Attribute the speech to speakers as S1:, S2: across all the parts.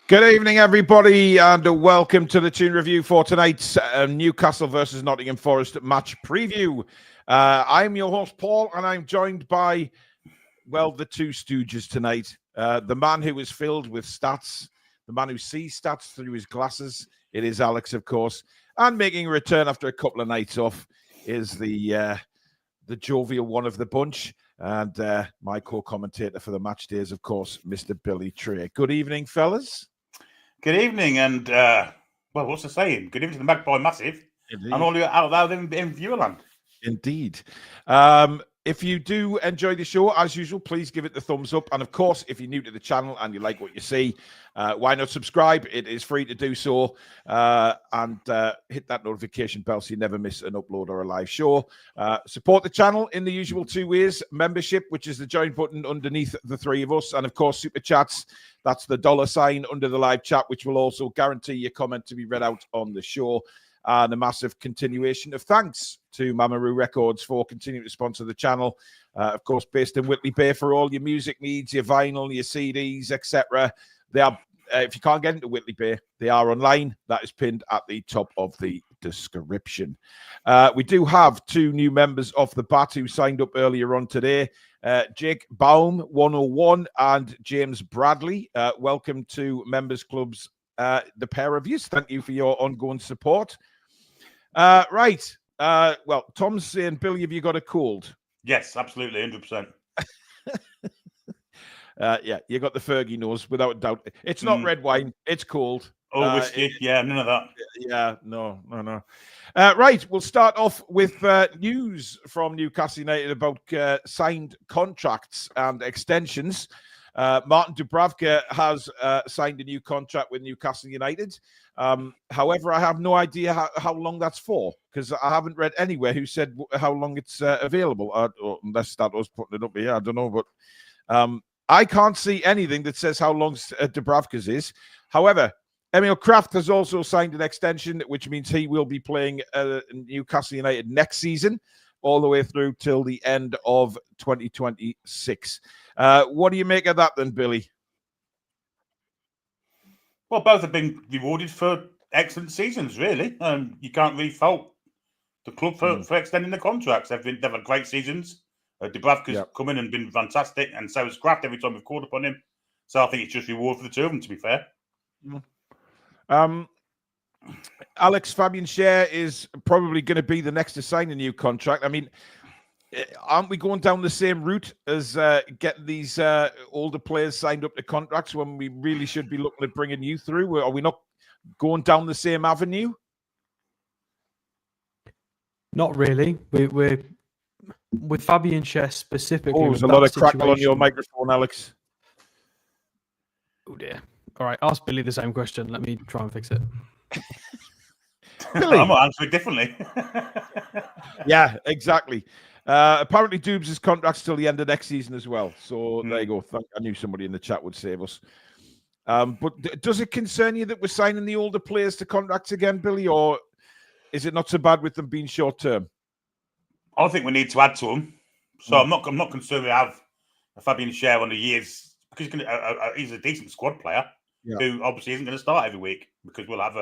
S1: Good evening, everybody, and welcome to the Toon review for tonight's Newcastle versus Nottingham Forest match preview. I'm your host, Paul, and I'm joined by, well, the two stooges tonight. The man who is filled with stats, the man who sees stats through his glasses. It is Alex, of course, and making a return after a couple of nights off is the jovial one of the bunch. And my co-commentator for the match day is, of course, Mr. Billy Trey. Good evening, fellas.
S2: Good evening, and well, what's the saying? Good evening to the Magpie Massive. Indeed. And all you out loud in viewerland.
S1: Indeed. If you do enjoy the show, as usual, please give it the thumbs up. And of course, if you're new to the channel and you like what you see, why not subscribe? It is free to do so. And hit that notification bell so you never miss an upload or a live show. Support the channel in the usual two ways. Membership, which is the join button underneath the three of us. And of course, super chats. That's the $ under the live chat, which will also guarantee your comment to be read out on the show. And a massive continuation of thanks to Mamaroo Records for continuing to sponsor the channel. Of course, based in Whitley Bay for all your music needs, your vinyl, your CDs, etc. They are, if you can't get into Whitley Bay, they are online. That is pinned at the top of the description. We do have two new members off the bat who signed up earlier on today. Jake Baum, 101, and James Bradley. Welcome to Members Club's, the pair of you. Thank you for your ongoing support. Right. Well, Tom's saying, Billy, have you got a cold?
S2: Yes, absolutely, 100%.
S1: Yeah, you got the Fergie nose, without a doubt. It's not red wine. It's cold.
S2: Oh, whiskey. Yeah, none of that.
S1: Yeah, no. Right, we'll start off with news from Newcastle United about signed contracts and extensions. Martin Dubravka has signed a new contract with Newcastle United. However, I have no idea how long that's for, because I haven't read anywhere who said how long it's available. Unless that was putting it up here, I don't know. But I can't see anything that says how long Dubravka's is. However, Emil Kraft has also signed an extension, which means he will be playing Newcastle United next season, all the way through till the end of 2026. What do you make of that then, Billy?
S2: Well, both have been rewarded for excellent seasons, really. You can't really fault the club for extending the contracts. They've had great seasons. Dubravka's come in and been fantastic, and so has Kraft every time we've called upon him. So I think it's just reward for the two of them, to be fair.
S1: Alex, Fabian Schär is probably going to be the next to sign a new contract. I mean, aren't we going down the same route as getting these older players signed up to contracts when we really should be looking at bringing you through? Are we not going down the same avenue?
S3: Not really. We're with Fabian Schär specifically.
S1: Oh, there's a lot of crackle on your microphone, Alex.
S3: Oh dear. All right, ask Billy the same question. Let me try and fix it.
S1: Billy,
S2: I'm going to answer it differently.
S1: Yeah, exactly. Apparently, Dubes' contract's till the end of next season as well. So there you go. I knew somebody in the chat would save us. But does it concern you that we're signing the older players to contracts again, Billy, or is it not so bad with them being short term?
S2: I think we need to add to them. So I'm not concerned we have a Fabian Schär on the years, because he's a decent squad player who obviously isn't going to start every week, because we'll have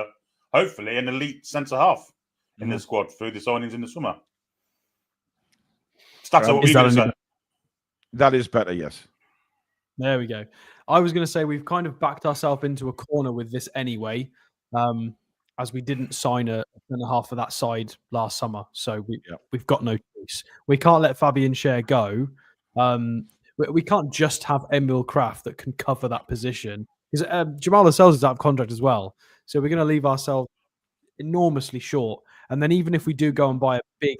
S2: hopefully an elite centre half in the squad through the signings in the summer.
S1: That is better, yes.
S3: There we go. I was going to say we've kind of backed ourselves into a corner with this anyway, as we didn't sign a centre half for that side last summer. So we've got no choice. We can't let Fabian Schär go. We can't just have Emil Kraft that can cover that position. Because Jamal Lascelles is out of contract as well. So we're going to leave ourselves enormously short. And then even if we do go and buy a big,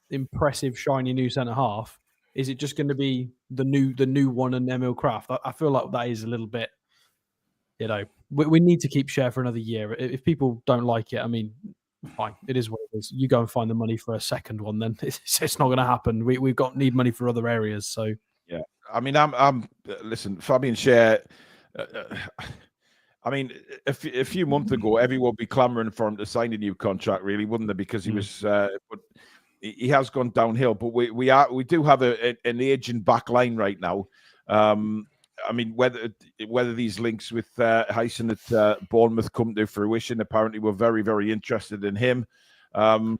S3: impressive, shiny new centre half, is it just going to be the new one and Emil Kraft? I feel like that is a little bit, we need to keep Schär for another year. If people don't like it, I mean, fine, it is what it is. You go and find the money for a second one, then it's not going to happen. We've need money for other areas. So
S1: yeah, I mean, listen, Fabian Schär. I mean, a few months ago, everyone would be clamoring for him to sign a new contract, really, wouldn't they? Because he was, but he has gone downhill. But we do have an aging back line right now. I mean, whether these links with Hyson at Bournemouth come to fruition, apparently we're very, very interested in him. And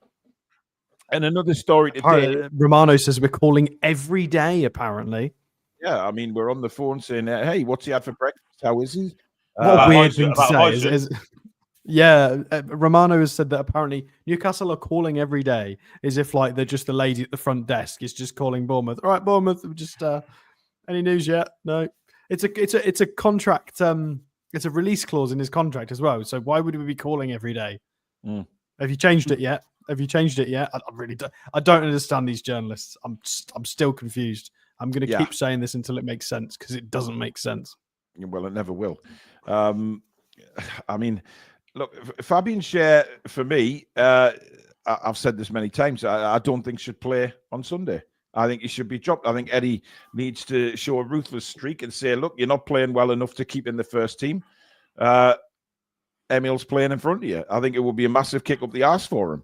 S1: another story today.
S3: Romano says we're calling every day, apparently.
S1: Yeah, I mean, we're on the phone saying, hey, what's he had for breakfast? How is he?
S3: What a weird thing to say. Yeah, Romano has said that apparently Newcastle are calling every day as if like they're just the lady at the front desk is just calling Bournemouth. All right, Bournemouth, just any news yet? No. It's a contract. It's a release clause in his contract as well. So why would we be calling every day? Have you changed it yet? Have you changed it yet? I really don't. I don't understand these journalists. I'm still confused. I'm going to keep saying this until it makes sense because it doesn't make sense.
S1: Well, it never will. I mean, look, Fabian Schär, for me, I've said this many times, I don't think should play on Sunday. I think he should be dropped. I think Eddie needs to show a ruthless streak and say, look, you're not playing well enough to keep in the first team. Emil's playing in front of you. I think it will be a massive kick up the arse for him.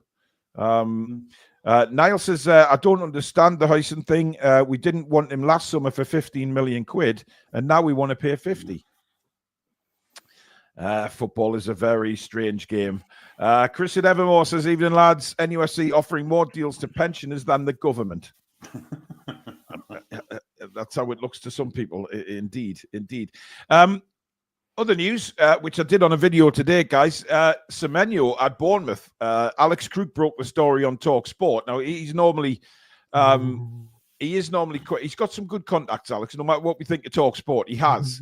S1: Niall says, I don't understand the Hyson thing. We didn't want him last summer for 15 million quid, and now we want to pay 50. Football is a very strange game. Chris at Evermore says, evening lads, NUFC offering more deals to pensioners than the government. That's how it looks to some people. Indeed. Other news, which I did on a video today, guys. Semenyo at Bournemouth. Alex Crook broke the story on Talk Sport. Now, he's normally... he's got some good contacts, Alex. No matter what we think of Talk Sport, he has.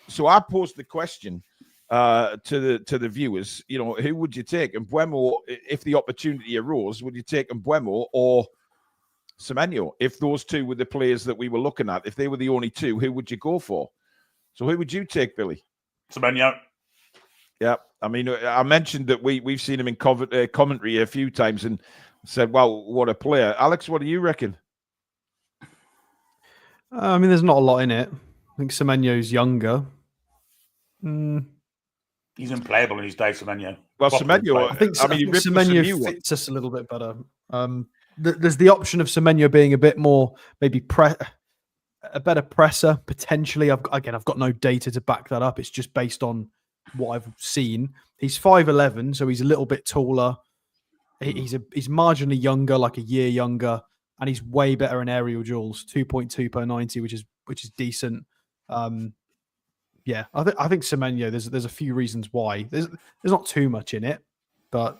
S1: So I posed the question to the viewers, who would you take? Mbeumo, if the opportunity arose, would you take Mbeumo or Semenyo? If those two were the players that we were looking at, if they were the only two, who would you go for? So who would you take, Billy?
S2: Semenyo.
S1: Yeah, I mean, I mentioned that we've seen him in commentary a few times and said, "Wow, what a player!" Alex, what do you reckon?
S3: I mean, there's not a lot in it. I think Semenyo's younger.
S2: He's unplayable in his day, Semenyo.
S1: Well, Semenyo,
S3: I think Semenyo fits us a little bit better. There's the option of Semenyo being a bit more, maybe a better presser, potentially. I've got no data to back that up. It's just based on what I've seen. He's 5'11", so he's a little bit taller. He's marginally younger, like a year younger, and he's way better in aerial duels, 2.2 per 90, which is decent. Yeah, I think Semenyo. There's a few reasons why. There's not too much in it, but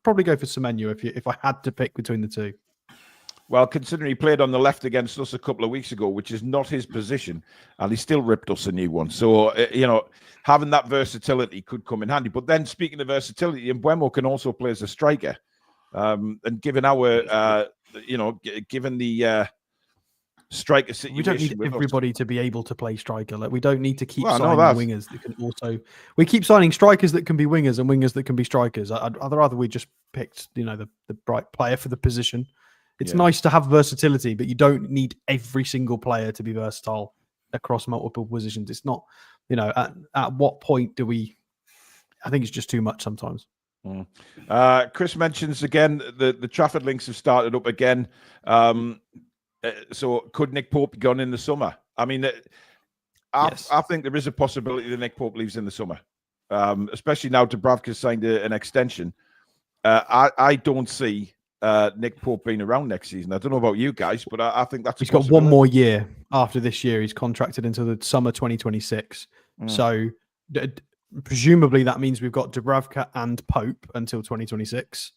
S3: probably go for Semenyo if I had to pick between the two.
S1: Well, considering he played on the left against us a couple of weeks ago, which is not his position, and he still ripped us a new one. So, having that versatility could come in handy. But then, speaking of versatility, Mbeumo can also play as a striker. And given our, given the striker situation,
S3: we don't need everybody to be able to play striker. Like, we don't need to keep signing wingers that can also. We keep signing strikers that can be wingers and wingers that can be strikers. I'd rather we just picked, the right player for the position. It's nice to have versatility, but you don't need every single player to be versatile across multiple positions. It's not, at what point do we? I think it's just too much sometimes.
S1: Chris mentions again the Trafford links have started up again. So could Nick Pope be gone in the summer? I mean, I think there is a possibility that Nick Pope leaves in the summer, especially now Dubravka's signed an extension. I don't see Nick Pope being around next season. I don't know about you guys, but I think that's
S3: he's got one more year after this year. He's contracted until the summer 2026. So presumably that means we've got Dubravka and Pope until 2026.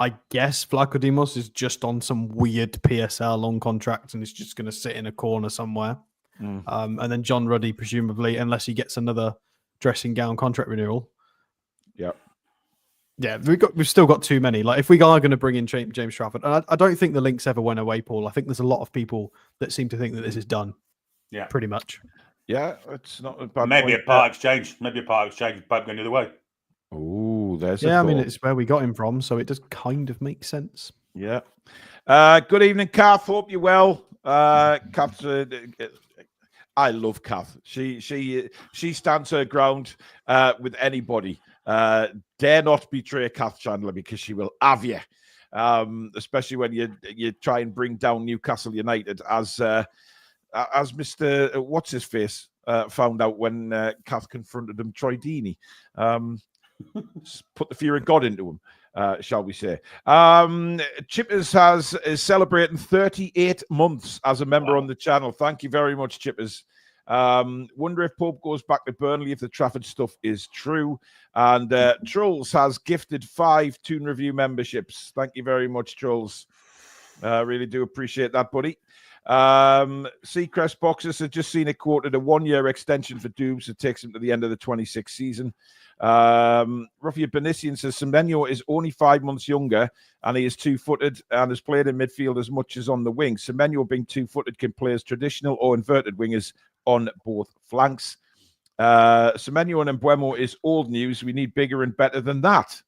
S3: I guess Vlachodimos is just on some weird PSL long contract and is just going to sit in a corner somewhere. And then John Ruddy, presumably, unless he gets another dressing gown contract renewal. Yeah, we've still got too many. Like, if we are going to bring in James Trafford, and I don't think the links ever went away, Paul. I think there's a lot of people that seem to think that this is done. Yeah, pretty much.
S1: Yeah, it's not a bad
S2: maybe point. A part exchange. Maybe a part exchange. Both going the other way.
S1: Oh, there's
S3: I mean, it's where we got him from, so it does kind of make sense.
S1: Yeah. Good evening, Kath. Hope you're well. Kath's I love Kath. She stands her ground with anybody. Dare not betray Kath Chandler because she will have you. Especially when you try and bring down Newcastle United as as Mr. What's his face found out when Kath confronted him, Troy Deeney. Put the fear of God into him. Shall we say? Chippers is celebrating 38 months as a member on the channel. Thank you very much, Chippers. Wonder if Pope goes back to Burnley if the Trafford stuff is true. And Trolls has gifted 5 Toon Review memberships. Thank you very much, Trolls. Really do appreciate that, buddy. Seacrest Boxers have just seen it quoted a 1-year extension for Doobs that takes him to the end of the 26th season. Ruffia Benisian says Semenyo is only 5 months younger and he is 2-footed and has played in midfield as much as on the wing. Semenyo, being 2-footed, can play as traditional or inverted wingers on both flanks. Semenyo and Mbeumo is old news. We need bigger and better than that.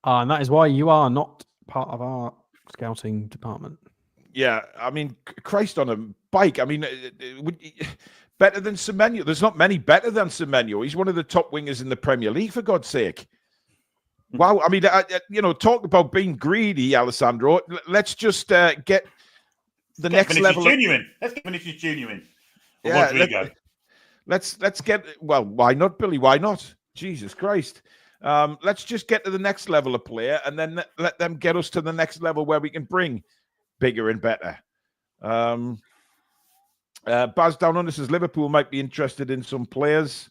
S3: And that is why you are not part of our scouting department.
S1: Yeah, I mean, Christ on a bike. I mean, better than Semenyo. There's not many better than Semenyo. He's one of the top wingers in the Premier League, for God's sake. Wow. I mean, talk about being greedy, Alessandro. Let's just get the next level.
S2: Let's get Vinicius Junior in. Yeah,
S1: let's get. Well, why not, Billy? Why not? Jesus Christ. Let's just get to the next level of player and then let them get us to the next level where we can bring bigger and better. Baz Down Under says Liverpool might be interested in some players.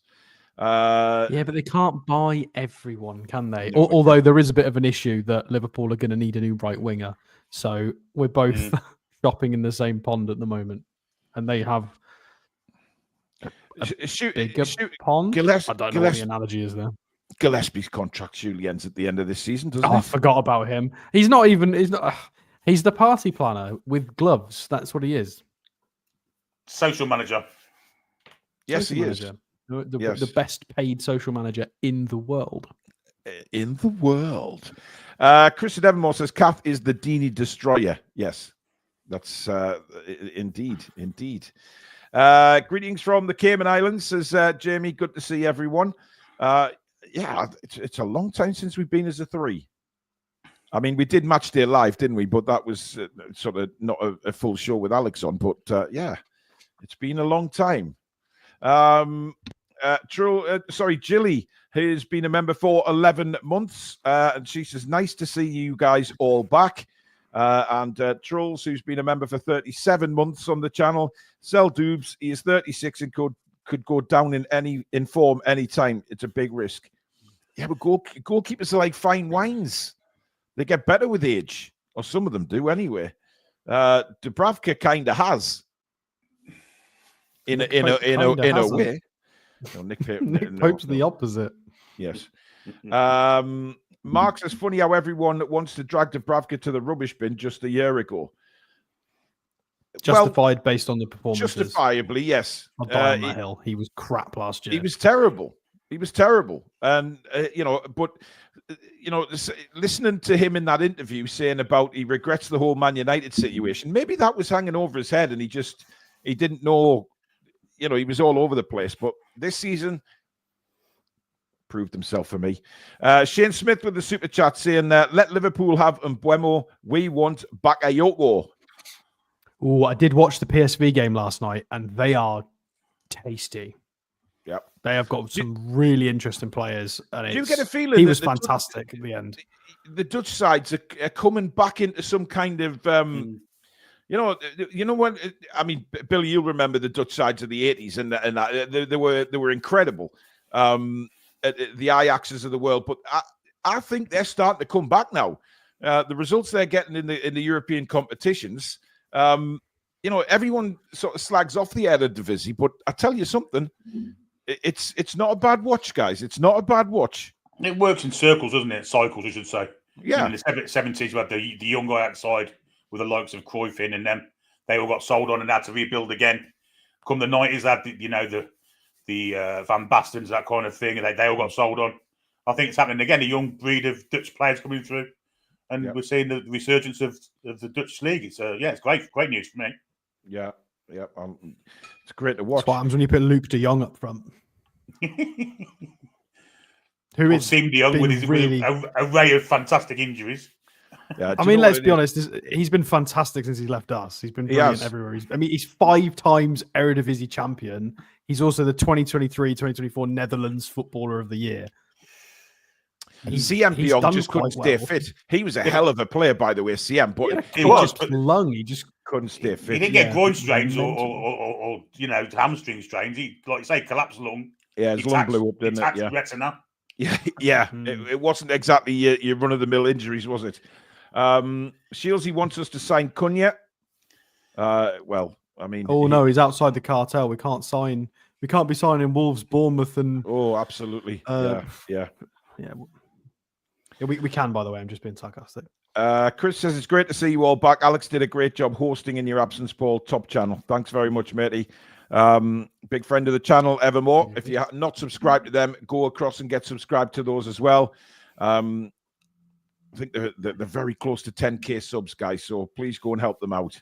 S3: Yeah, but they can't buy everyone, can they? Although there is a bit of an issue that Liverpool are going to need a new right winger. So we're both shopping in the same pond at the moment. And they have a bigger pond. I don't know what the analogy is there.
S1: Gillespie's contract surely ends at the end of this season, doesn't it?
S3: I forgot about him. He's the party planner with gloves. That's what he is.
S2: Social manager.
S1: Yes, he is.
S3: The best paid social manager in the world.
S1: In the world. Chris Devonmore says Kath is the Deeney destroyer. Yes, that's indeed. Greetings from the Cayman Islands, says Jamie. Good to see everyone. Yeah, it's a long time since we've been as a 3. I mean, we did Match Day Live, didn't we? But that was sort of not a full show with Alex on. But yeah, it's been a long time. Jilly has been a member for 11 months. And she says, nice to see you guys all back. And Trolls, who's been a member for 37 months on the channel. Sell Doobs, he is 36 and could go down in form anytime. It's a big risk. Yeah, but goalkeepers are like fine wines. They get better with age, or some of them do anyway. Dubravka kind of has, in a way. No,
S3: Nick Pope's the opposite.
S1: Yes. Mark says, funny how everyone wants to drag Dubravka to the rubbish bin just a year ago.
S3: Justified based on the performances.
S1: Justifiably, yes.
S3: I'll die on that hill. He was crap last year.
S1: He was terrible. And, listening to him in that interview saying about he regrets the whole Man United situation, maybe that was hanging over his head and he didn't know, he was all over the place. But this season proved himself for me. Shane Smith with the super chat saying, let Liverpool have Mbeumo. We want Bakayoko.
S3: Oh, I did watch the PSV game last night and they are tasty.
S1: Yep.
S3: They have got some really interesting players. And
S1: do you get a feeling
S3: he was fantastic at the end?
S1: The Dutch sides are coming back into some kind of, when I mean, Billy, you'll remember the Dutch sides of the 80s and they were incredible. The Ajaxes of the world, but I think they're starting to come back now. The results they're getting in the European competitions. Everyone sort of slags off the Eredivisie, but I tell you something. It's not a bad watch, guys. It's not a bad watch.
S2: It works in circles, doesn't it? Cycles, I should say.
S1: Yeah.
S2: In the 70s, we had the young guy outside with the likes of Cruyff in, and then they all got sold on and had to rebuild again. Come the 90s, had the Van Bastens, that kind of thing, and they all got sold on. I think it's happening again. A young breed of Dutch players coming through, and we're seeing the resurgence of the Dutch league. It's it's great news for me.
S1: Yeah. It's great to watch.
S3: That's what happens when you put Luke de Jong up front. Who
S2: seemed young with his array of fantastic injuries.
S3: I mean, let's be honest. He's been fantastic since he left us. He's been brilliant everywhere. He's 5 times Eredivisie champion. He's also the 2023-2024 Netherlands Footballer of the Year.
S1: CM Dion just couldn't stay fit. He was a hell of a player, by the way, CM, but
S3: he just
S1: couldn't stay fit.
S2: He didn't get groin strains or hamstring strains. He, like you say, collapsed lung.
S1: Yeah, his lung blew up, didn't it?
S2: Yeah. Retina.
S1: Yeah. It wasn't exactly your run-of-the-mill injuries, was it? Shieldsy wants us to sign Cunha. Well, I mean...
S3: no, he's outside the cartel. We can't be signing Wolves, Bournemouth and...
S1: Oh, absolutely. Yeah.
S3: We can, by the way. I'm just being sarcastic.
S1: Chris says, it's great to see you all back. Alex did a great job hosting in your absence, Paul. Top channel. Thanks very much, matey. Big friend of the channel, evermore. If you're not subscribed to them, go across and get subscribed to those as well. I think they're very close to 10k subs, guys, so please go and help them out.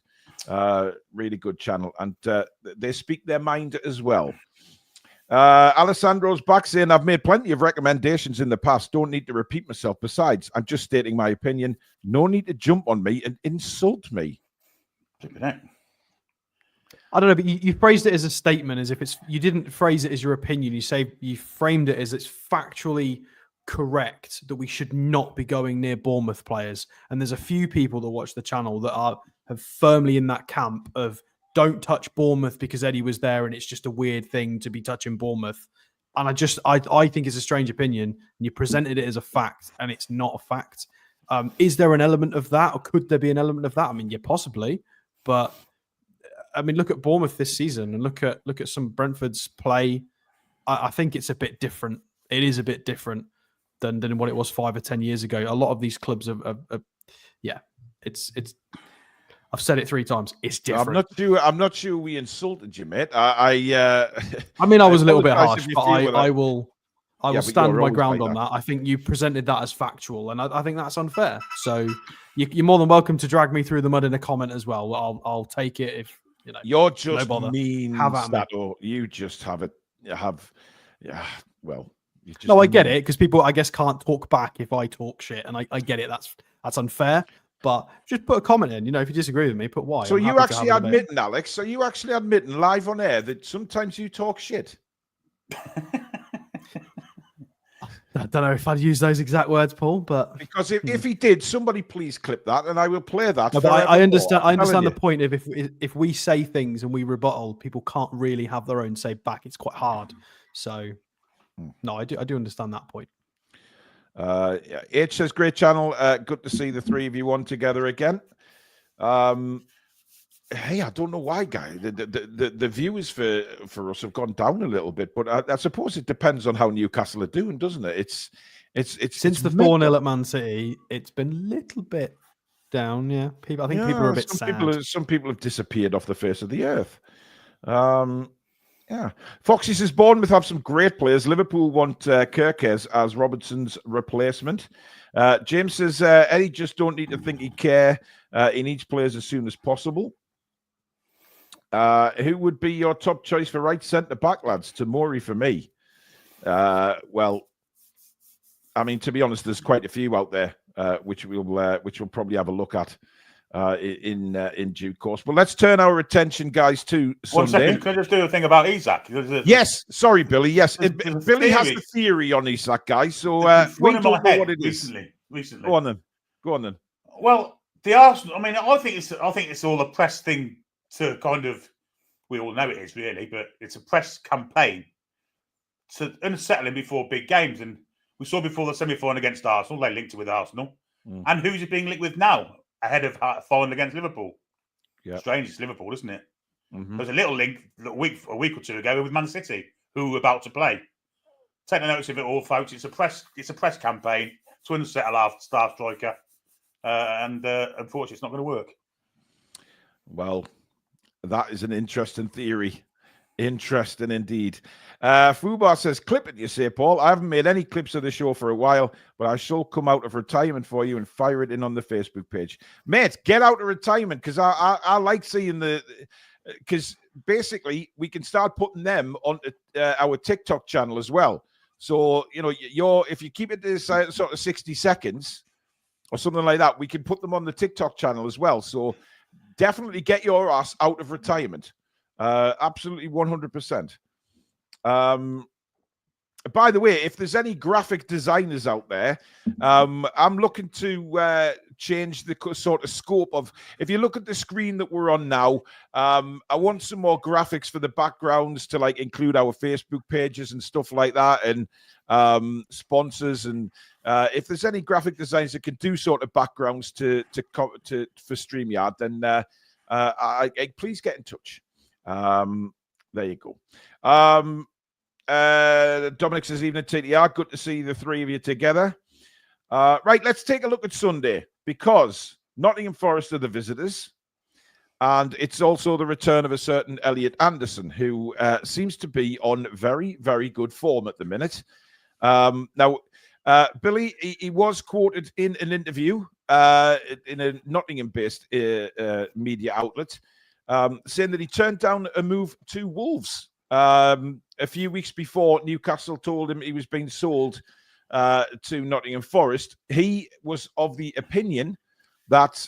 S1: Really good channel, and they speak their mind as well. Alessandro's back saying, I've made plenty of recommendations in the past. Don't need to repeat myself. Besides, I'm just stating my opinion. No need to jump on me and insult me.
S3: I don't know, but you phrased it as a statement, as if you didn't phrase it as your opinion. You framed it as it's factually correct that we should not be going near Bournemouth players. And there's a few people that watch the channel that have firmly in that camp of don't touch Bournemouth because Eddie was there and it's just a weird thing to be touching Bournemouth. And I think it's a strange opinion, and you presented it as a fact and it's not a fact. Is there an element of that, or could there be an element of that? I mean, yeah, possibly, but I mean, look at Bournemouth this season and look at some Brentford's play. I think it's a bit different. It is a bit different than what it was 5 or 10 years ago. A lot of these clubs it's. I've said it 3 times. It's different.
S1: I'm not sure we insulted you, mate.
S3: I mean, I was a little bit harsh, but I will stand my ground on that. I think you presented that as factual, and I think that's unfair. So you're more than welcome to drag me through the mud in a comment as well. I'll take it if you know.
S1: You're just mean that, or you just have it. Well.
S3: No, I get it, because people, I guess, can't talk back if I talk shit, and I get it. That's unfair. But just put a comment in, if you disagree with me, put why.
S1: So you actually admitting, Alex, live on air that sometimes you talk shit?
S3: I don't know if I'd use those exact words, Paul, but...
S1: Because if he did, somebody please clip that and I will play that.
S3: No, but I understand the point of if we say things and we rebuttal, people can't really have their own say back. It's quite hard. So, no, I do understand that point.
S1: H says, great channel. Good to see the 3 of you on together again. Hey, I don't know why, guy. The views for us have gone down a little bit, but I suppose it depends on how Newcastle are doing, doesn't it? It's
S3: since the 4-0 at Man City, it's been a little bit down. Yeah, people. I think people are a bit sad.
S1: Some people have disappeared off the face of the earth. Yeah. Foxy says Bournemouth have some great players. Liverpool want Kirkes as Robertson's replacement. James says Eddie just don't need to think he care. He needs players as soon as possible. Who would be your top choice for right centre back, lads? Tomori for me. Well, I mean, to be honest, there's quite a few out there which we'll probably have a look at in due course. But let's turn our attention, guys, to Sunday.
S2: 1 second, can I just do a thing about Isak?
S1: Yes, sorry, Billy. Yes, Billy has the theory on Isak, guys. So we don't know what it is. Recently, go on then.
S2: Well, the Arsenal. I mean, I think it's all a press thing to kind of. We all know it is really, but it's a press campaign to unsettle him before big games. And we saw before the semi-final against Arsenal, they linked it with Arsenal. And who's it being linked with now? Ahead of final against Liverpool. Yeah. Strange, it's Liverpool, isn't it? Mm-hmm. There's a little link a week or 2 ago with Man City, who were about to play. Take the notice of it all, folks. It's a press campaign to unsettle our star striker. And unfortunately, it's not going to work.
S1: Well, that is an interesting theory. Interesting indeed. Fubar says, clip it, you say, Paul. I haven't made any clips of the show for a while, but I shall come out of retirement for you and fire it in on the Facebook page. Mate, get out of retirement, because I like seeing because basically we can start putting them on our TikTok channel as well. So, if you keep it to sort of 60 seconds, or something like that, we can put them on the TikTok channel as well. So definitely get your ass out of retirement. Absolutely 100%. By the way, if there's any graphic designers out there, I'm looking to change the sort of scope of, if you look at the screen that we're on now, I want some more graphics for the backgrounds to like include our Facebook pages and stuff like that, and sponsors. And if there's any graphic designers that can do sort of backgrounds for StreamYard, then please get in touch. There you go. Dominic says, evening TTR, good to see the three of you together. Right, let's take a look at Sunday, because Nottingham Forest are the visitors, and it's also the return of a certain Elliot Anderson, who seems to be on very, very good form at the minute. Now, Billy, he was quoted in an interview in a Nottingham-based media outlet, saying that he turned down a move to Wolves. A few weeks before Newcastle told him he was being sold to Nottingham Forest, he was of the opinion that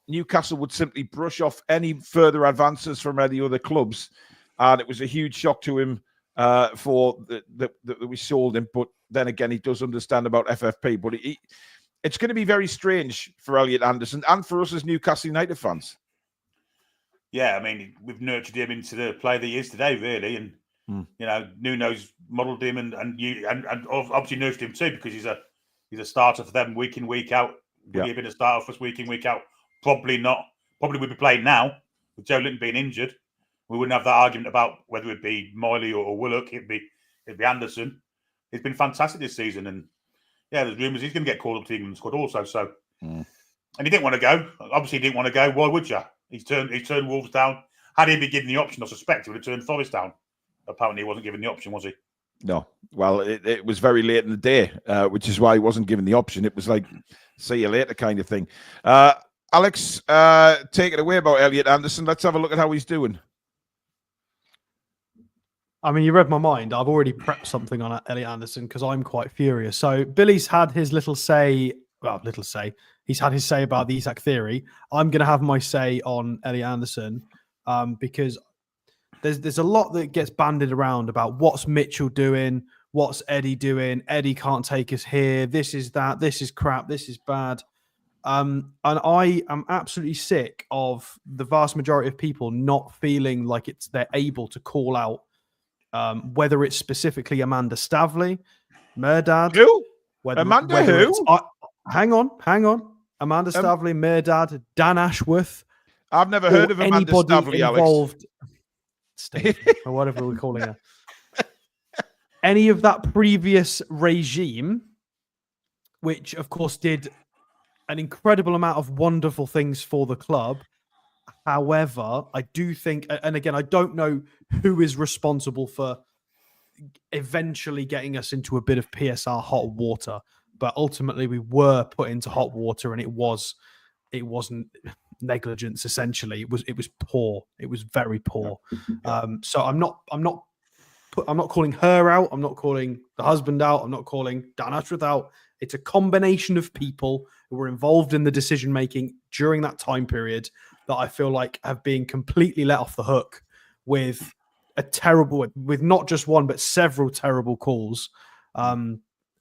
S1: Newcastle would simply brush off any further advances from any other clubs, and it was a huge shock to him that we sold him. But then again, he does understand about FFP. But it's going to be very strange for Elliot Anderson and for us as Newcastle United fans.
S2: Yeah, I mean, we've nurtured him into the player that he is today, really, and you know, Nuno's modelled him, and obviously nurtured him too, because he's a starter for them week in, week out. Would he have been a starter for us week in, week out? Probably not. Probably would be playing now with Joe Linton being injured. We wouldn't have that argument about whether it'd be Miley or Willock. It'd be Anderson. He's been fantastic this season, and yeah, there's rumours he's going to get called up to the England squad also. So, and he didn't want to go. Obviously, he didn't want to go. Why would you? He's turned Wolves down. Had he been given the option, I suspect he would have turned Forest down. Apparently, he wasn't given the option, was he? No.
S1: Well, it was very late in the day, which is why he wasn't given the option. It was like, see you later kind of thing. Alex, take it away about Elliot Anderson. Let's have a look at how he's doing.
S3: I mean, you read my mind. I've already prepped something on Elliot Anderson because I'm quite furious. So Billy's had his little say. He's had his say about the Isak theory. I'm going to have my say on Elliot Anderson because there's a lot that gets bandied around about what's Mitchell doing, what's Eddie doing. Eddie can't take us here. This is that. This is crap. This is bad. And I am absolutely sick of the vast majority of people not feeling like they're able to call out whether it's specifically Amanda Stavley, Merdad.
S1: Who? Who?
S3: Hang on. Amanda Stavley, Merdad, Dan Ashworth.
S1: I've never heard of Amanda Stavley,
S3: involved, Steve, or whatever we're calling her. Any of that previous regime, which of course did an incredible amount of wonderful things for the club. However, I do think, and again, I don't know who is responsible for eventually getting us into a bit of PSR hot water, but ultimately we were put into hot water, and it wasn't negligence. Essentially, it was poor. It was very poor. So I'm not calling her out. I'm not calling the husband out. I'm not calling Dan Ashworth out. It's a combination of people who were involved in the decision making during that time period that I feel like have been completely let off the hook with not just one but several terrible calls. And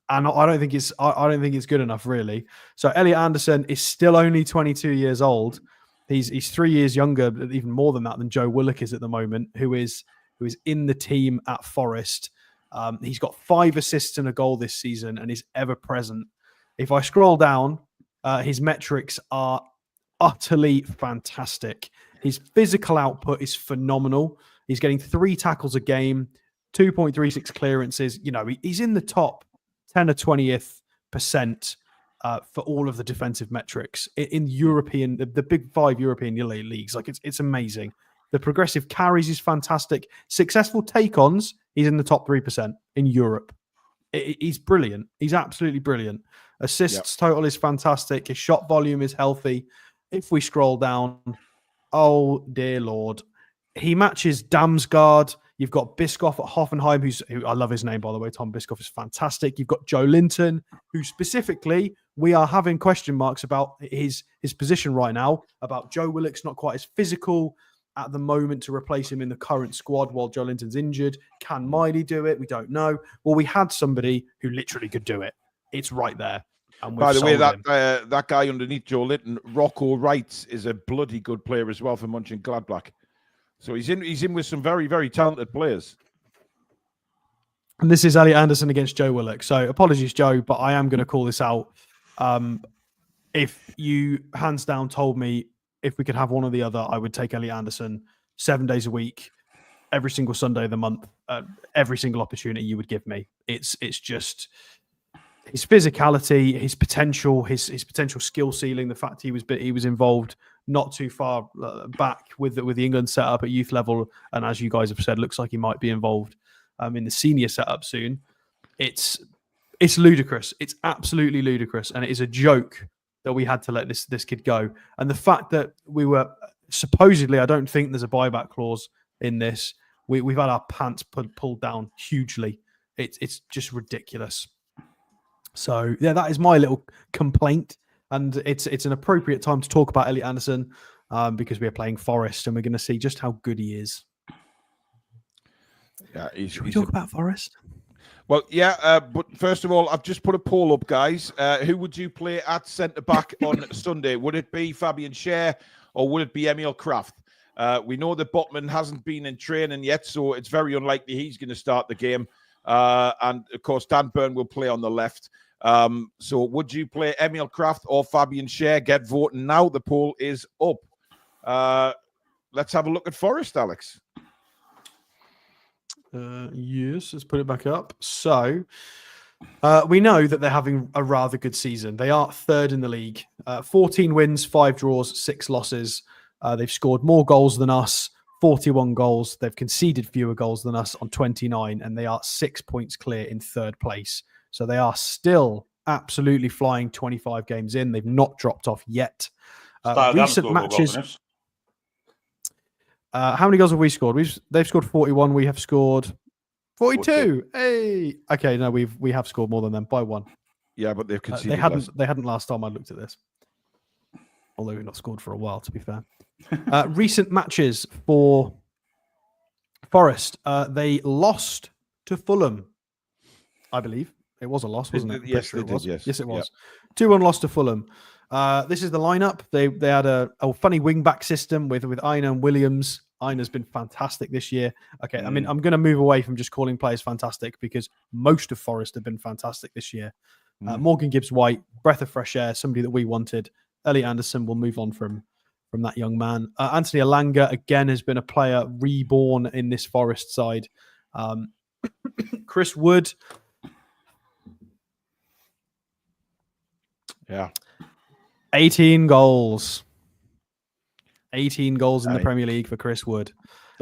S3: I don't think it's good enough, really. So Elliot Anderson is still only 22 years old. He's 3 years younger, even more than that, than Joe Willock is at the moment, who is in the team at Forest. He's got 5 assists and a goal this season and is ever present. If I scroll down, his metrics are utterly fantastic. His physical output is phenomenal. He's getting 3 tackles a game, 2.36 clearances. You know, he's in the top 10 or 20th percent for all of the defensive metrics in the big 5 European leagues. Like it's amazing. The progressive carries is fantastic. Successful take-ons, he's in the top 3% in Europe. He's brilliant. He's absolutely brilliant. Assists total is fantastic. His shot volume is healthy. If we scroll down, oh dear Lord, he matches Damsgaard. You've got Biscoff at Hoffenheim, who I love his name, by the way. Tom Biscoff is fantastic. You've got Joe Linton, who specifically we are having question marks about his position right now, about Joe Willock's not quite as physical at the moment to replace him in the current squad while Joe Linton's injured. Can Miley do it? We don't know. Well, we had somebody who literally could do it. It's right there. And
S1: by the way, that guy underneath Joe Linton, Rocco Wright, is a bloody good player as well for Mönchengladbach. So he's in with some very, very talented players.
S3: And this is Elliot Anderson against Joe Willock. So apologies, Joe, but I am going to call this out. If you hands down told me if we could have one or the other, I would take Elliot Anderson 7 days a week, every single Sunday of the month, every single opportunity you would give me. It's just his physicality, his potential, his potential skill ceiling, the fact he was involved not too far back with the England setup at youth level, and as you guys have said, looks like he might be involved in the senior setup soon. It's ludicrous. It's absolutely ludicrous, and it is a joke that we had to let this kid go. And the fact that we were supposedly, I don't think there's a buyback clause in this. We've had our pants pulled down hugely. It's just ridiculous. So yeah, that is my little complaint. And it's an appropriate time to talk about Elliot Anderson because we are playing Forest and we're going to see just how good he is.
S1: Yeah,
S3: should we talk about Forest?
S1: Well, yeah, but first of all, I've just put a poll up, guys. Who would you play at centre-back on Sunday? Would it be Fabian Schär or would it be Emil Kraft? We know that Botman hasn't been in training yet, so it's very unlikely he's going to start the game. And, of course, Dan Burn will play on the left. So would you play Emil Kraft or Fabian Schär? Get voting now. The poll is up. Let's have a look at Forest, Alex.
S3: Yes, let's put it back up. So we know that they're having a rather good season. They are third in the league. 14 wins, 5 draws, 6 losses. They've scored more goals than us, 41 goals. They've conceded fewer goals than us on 29, and they are 6 points clear in third place. So they are still absolutely flying 25 games in. They've not dropped off yet. Recent matches. How many goals have we scored? They've scored 41. We have scored 42. Hey, okay. No, we have scored more than them by 1.
S1: Yeah, but they've conceded.
S3: They hadn't last time I looked at this. Although we've not scored for a while, to be fair. Recent matches for Forest. They lost to Fulham, I believe. It was a loss, wasn't it?
S1: Yes, it was.
S3: Yes, it was. 2-1 loss to Fulham. This is the lineup. They had a funny wing-back system with Aina and Williams. Aina's been fantastic this year. Okay, I mean, I'm going to move away from just calling players fantastic because most of Forest have been fantastic this year. Morgan Gibbs-White, breath of fresh air, somebody that we wanted. Elliot Anderson will move on from that young man. Anthony Alanga, again, has been a player reborn in this Forest side. Chris Wood.
S1: Yeah.
S3: 18 goals. 18 goals in the Premier League for Chris Wood.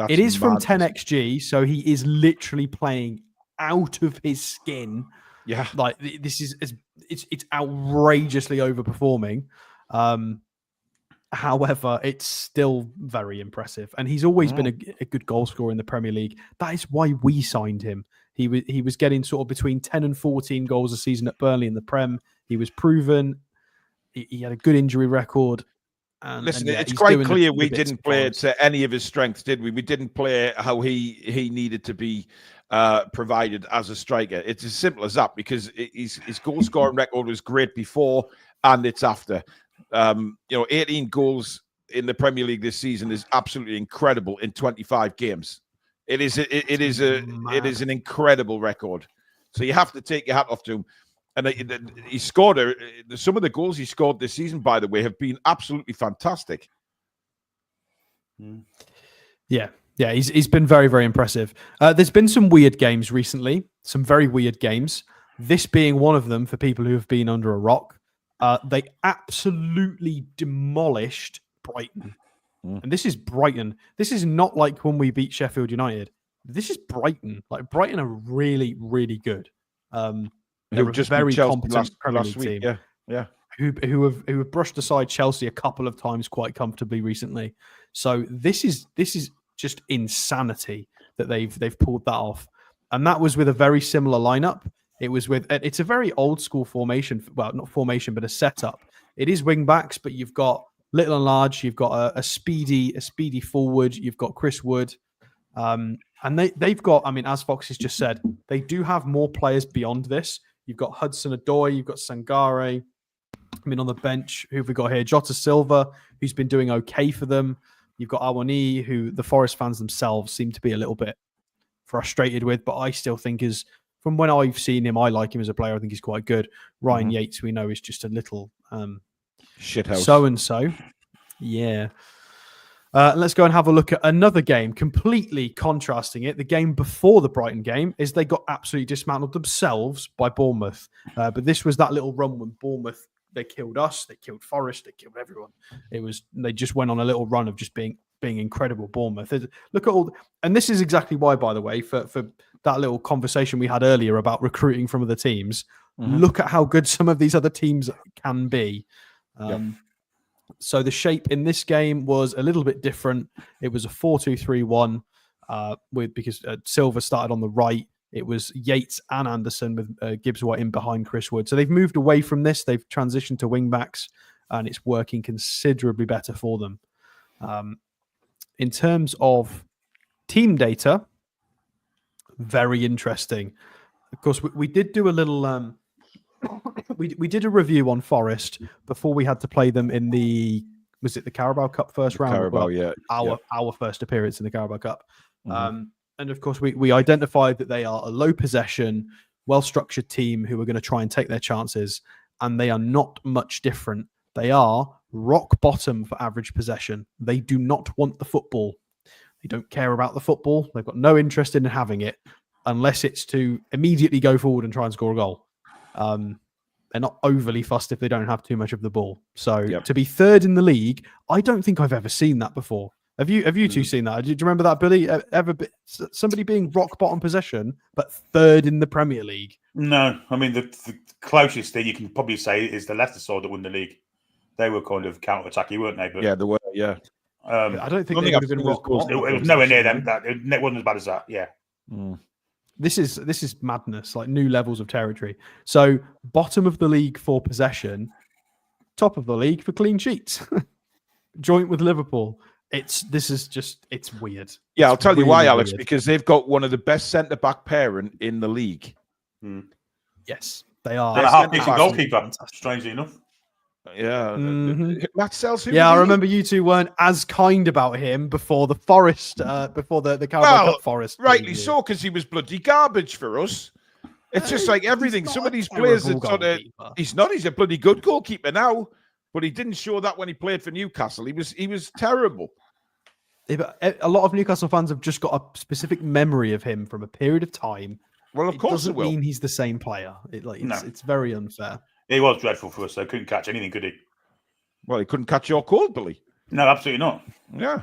S3: It is from 10xG, so he is literally playing out of his skin.
S1: Yeah.
S3: Like, this is it's outrageously overperforming. However, it's still very impressive. And he's always been a good goal scorer in the Premier League. That is why we signed him. He was getting sort of between 10 and 14 goals a season at Burnley in the Prem. He was proven. He had a good injury record.
S1: Listen, it's quite clear we didn't play to any of his strengths, did we? We didn't play how he needed to be provided as a striker. It's as simple as that because his goal scoring record was great before and it's after. 18 goals in the Premier League this season is absolutely incredible in 25 games. It is an incredible record. So you have to take your hat off to him. And he scored some of the goals he scored this season, by the way, have been absolutely fantastic.
S3: Yeah, he's been very, very impressive. There's been some weird games recently, some very weird games. This being one of them for people who have been under a rock. They absolutely demolished Brighton. And this is Brighton. This is not like when we beat Sheffield United. This is Brighton. Like, Brighton are really, really good. They're a very competent Premier League team.
S1: Yeah.
S3: Who have brushed aside Chelsea a couple of times quite comfortably recently. So this is just insanity that they've pulled that off. And that was with a very similar lineup. It's a very old school formation. Well, not formation, but a setup. It is wing backs, but you've got little and large. You've got a speedy forward. You've got Chris Wood. And they've got, I mean, as Fox has just said, they do have more players beyond this. You've got Hudson-Odoi, you've got Sangare. I mean, on the bench, who have we got here? Jota Silva, who's been doing okay for them. You've got Awani, who the Forest fans themselves seem to be a little bit frustrated with, but I still think from when I've seen him, I like him as a player. I think he's quite good. Ryan Yates, we know, is just a little
S1: shithouse.
S3: So-and-so. Yeah. Let's go and have a look at another game, completely contrasting it. The game before the Brighton game is they got absolutely dismantled themselves by Bournemouth. But this was that little run when Bournemouth, they killed us, they killed Forest, they killed everyone. They just went on a little run of just being incredible, Bournemouth. Look at and this is exactly why, by the way, for that little conversation we had earlier about recruiting from other teams, look at how good some of these other teams can be. So the shape in this game was a little bit different. It was a 4-2-3-1 because Silva started on the right. It was Yates and Anderson with Gibbs White in behind Chris Wood. So they've moved away from this. They've transitioned to wing backs, and it's working considerably better for them. In terms of team data, very interesting. Of course, we did do a little... We did a review on Forest before we had to play them in was it the Carabao Cup first round?
S1: Carabao, yeah.
S3: Our first appearance in the Carabao Cup. And of course, we identified that they are a low possession, well-structured team who are going to try and take their chances, and they are not much different. They are rock bottom for average possession. They do not want the football. They don't care about the football. They've got no interest in having it unless it's to immediately go forward and try and score a goal. They're not overly fussed if they don't have too much of the ball. So to be third in the league, I don't think I've ever seen that before. Have you two seen that? Do you remember that, Billy? Somebody being rock bottom possession, but third in the Premier League?
S2: No, I mean the closest thing you can probably say is the Leicester side that won the league. They were kind of counter-attacky, weren't they? But,
S1: yeah, they were. Yeah.
S3: I don't think they would have been rock bottom.
S2: It was nowhere near them. It wasn't as bad as that. Yeah.
S3: This is madness, like new levels of territory. So bottom of the league for possession, top of the league for clean sheets, joint with Liverpool. It's weird.
S1: Yeah, I'll tell you why, Alex, because they've got one of the best centre-back pairing in the league.
S3: Yes, they are.
S2: They're a half-decent goalkeeper, strangely enough.
S1: Yeah. Matt Sells.
S3: Yeah, I remember you two weren't as kind about him before the Forest, before the Carabao Cup Forest.
S1: Rightly so, because he was bloody garbage for us. It's just like everything. Some of these players that sort of, he's a bloody good goalkeeper now, but he didn't show that when he played for Newcastle. He was terrible.
S3: A lot of Newcastle fans have just got a specific memory of him from a period of time.
S1: Well, of course it
S3: doesn't mean he's the same player. It's very unfair.
S2: He was dreadful for us, so couldn't catch anything, could he?
S1: Well, he couldn't catch your cold, Billy.
S2: No, absolutely not.
S1: Yeah.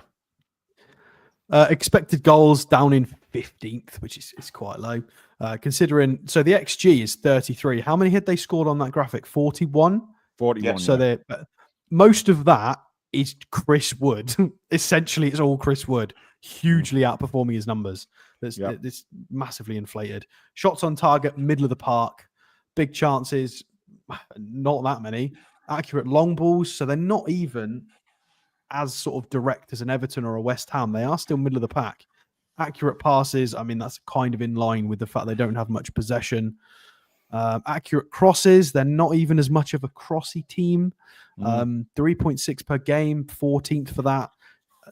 S3: Expected goals down in 15th, which is quite low. Considering, so the XG is 33. How many had they scored on that graphic? 41?
S1: 41.
S3: Yeah, so most of that is Chris Wood. Essentially, it's all Chris Wood, hugely outperforming his numbers. That's massively inflated. Shots on target, middle of the park, big chances, not that many. Accurate long balls, so they're not even as sort of direct as an Everton or a West Ham. They are still middle of the pack. Accurate passes, I mean, that's kind of in line with the fact they don't have much possession. Accurate crosses, they're not even as much of a crossy team. 3.6 per game, 14th for that.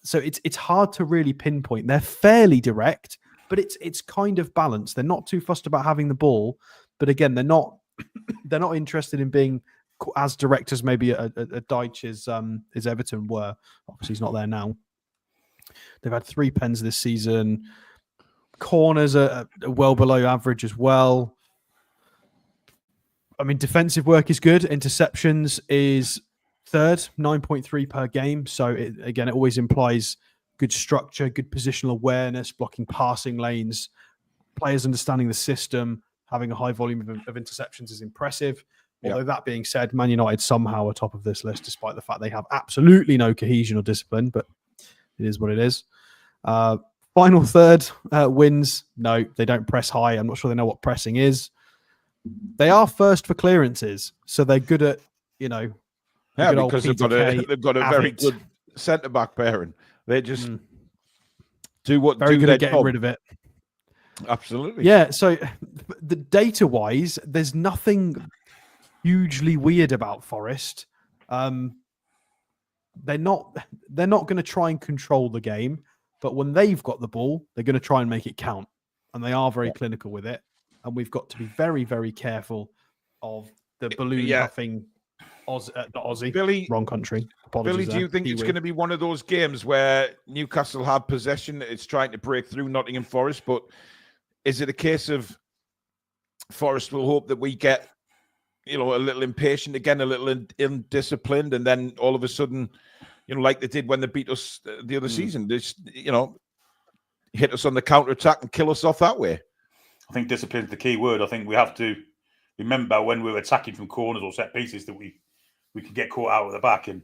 S3: So it's hard to really pinpoint. They're fairly direct, but it's kind of balanced. They're not too fussed about having the ball, but again, they're not interested in being as direct as maybe a Deitch as Everton were. Obviously, he's not there now. They've had 3 pens this season. Corners are well below average as well. I mean, defensive work is good. Interceptions is third, 9.3 per game. So, it always implies good structure, good positional awareness, blocking passing lanes, players understanding the system, having a high volume of interceptions is impressive. Although that being said, Man United somehow are top of this list, despite the fact they have absolutely no cohesion or discipline, but it is what it is. Final third wins. No, they don't press high. I'm not sure they know what pressing is. They are first for clearances, so they're good at,
S1: Yeah,
S3: good
S1: because
S3: old
S1: they've got a very good centre back pairing. They just do what
S3: very
S1: do
S3: good
S1: their
S3: at getting
S1: job.
S3: rid of it.
S1: Absolutely.
S3: Yeah. So the data wise, there's nothing hugely weird about Forest. They're not going to try and control the game, but when they've got the ball, they're going to try and make it count, and they are very clinical with it. And we've got to be very, very careful of the balloon puffing. Not Aussie,
S1: Billy,
S3: wrong country. Apologies.
S1: Billy, do you think it's going to be one of those games where Newcastle have possession? It's trying to break through Nottingham Forest, but is it a case of Forest will hope that we get, a little impatient again, a little indisciplined, and then all of a sudden, like they did when they beat us the other season, just, hit us on the counter-attack and kill us off that way?
S2: I think discipline is the key word. I think we have to remember when we're attacking from corners or set pieces that we can get caught out at the back. And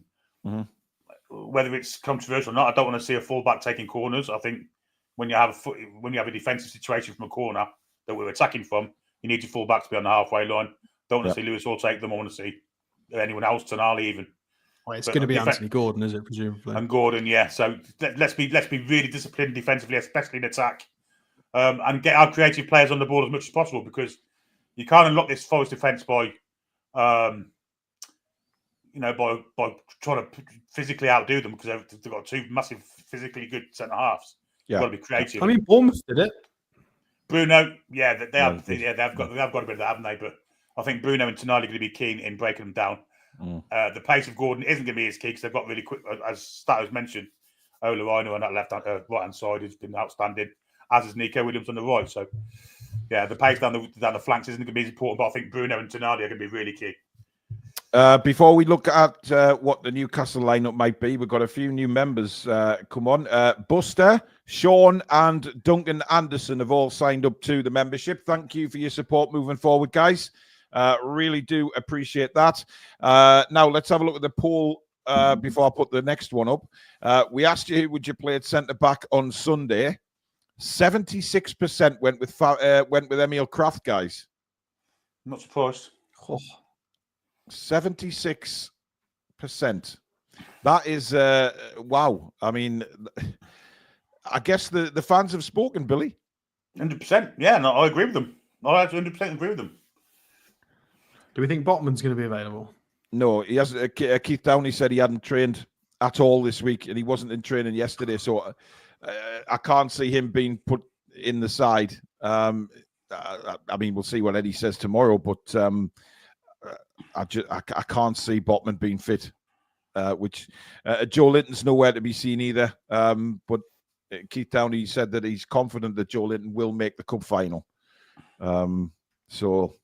S2: whether it's controversial or not, I don't want to see a fullback taking corners. I think when you have a defensive situation from a corner that we're attacking from, you need your fullback to be on the halfway line. Don't want to see Lewis Hall take them. I want to see anyone else, Tonali even.
S3: Well, it's going to be Anthony Gordon, is it, presumably?
S2: And Gordon, yeah. So let's be really disciplined defensively, especially in attack, and get our creative players on the ball as much as possible, because you can't unlock this Forest defence by trying to physically outdo them, because they've got two massive, physically good centre halves.
S1: Yeah.
S2: You've got to be creative.
S3: I mean, Bournemouth did it.
S2: Bruno, they've got a bit of that, haven't they? But I think Bruno and Tonali are going to be keen in breaking them down. The pace of Gordon isn't going to be his key, because they've got really quick, as Statos mentioned, Olaino on that right-hand side has been outstanding, as is Nico Williams on the right. So, yeah, the pace down the flanks isn't going to be as important, but I think Bruno and Tonali are going to be really key.
S1: Before we look at what the Newcastle lineup might be, we've got a few new members come on. Buster, Sean, and Duncan Anderson have all signed up to the membership. Thank you for your support moving forward, guys. Really do appreciate that. Now, let's have a look at the poll before I put the next one up. We asked you, would you play at centre-back on Sunday? 76% went with Emil Kraft, guys.
S2: Not surprised.
S1: 76%. That is wow. I mean, I guess the fans have spoken, Billy.
S2: 100%. Yeah, no, I agree with them. I 100% agree with them.
S3: Do we think Botman's going to be available?
S1: No, he hasn't. Keith Downey said he hadn't trained at all this week, and he wasn't in training yesterday. So I can't see him being put in the side. I mean, we'll see what Eddie says tomorrow, but I can't see Botman being fit. Which Joe Linton's nowhere to be seen either. But Keith Downey said that he's confident that Joe Linton will make the cup final. So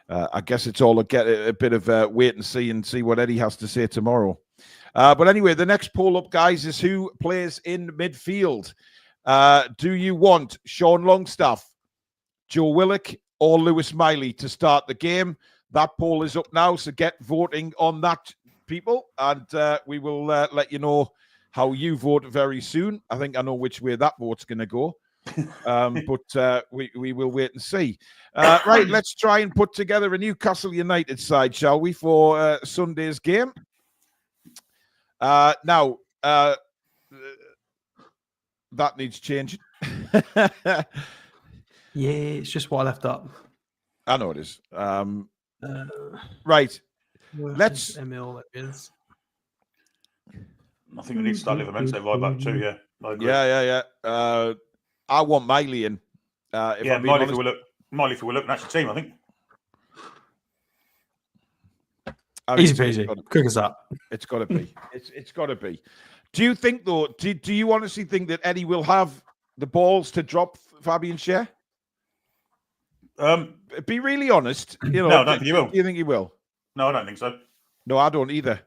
S1: I guess it's all a bit of wait and see what Eddie has to say tomorrow. But anyway, the next poll up, guys, is who plays in midfield. Do you want Sean Longstaff, Joe Willock, or Lewis Miley to start the game? That poll is up now, so get voting on that, people, and we will let you know how you vote very soon. I think I know which way that vote's going to go, but we will wait and see. Right, let's try and put together a Newcastle United side, shall we, for Sunday's game? Now, that needs changing.
S3: Yeah, it's just what I left up.
S1: I know it is. Right. Let's.
S3: Emil, that is.
S2: I think we need to start Livramento right back too. Yeah, I agree.
S1: Yeah. I want Miley in.
S2: Miley for Willock, that's the team, I think.
S3: Easy peasy. Quick as that.
S1: It's got to be. It's got to be. Do you think, though, do you honestly think that Eddie will have the balls to drop Fabian Schär? Be really honest. No,
S2: I don't think he will.
S1: Do you think he will?
S2: No, I don't think so.
S1: No, I don't either.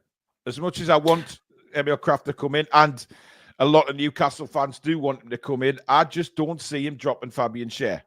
S1: As much as I want Emil Kraft to come in, and a lot of Newcastle fans do want him to come in, I just don't see him dropping Fabian Schär.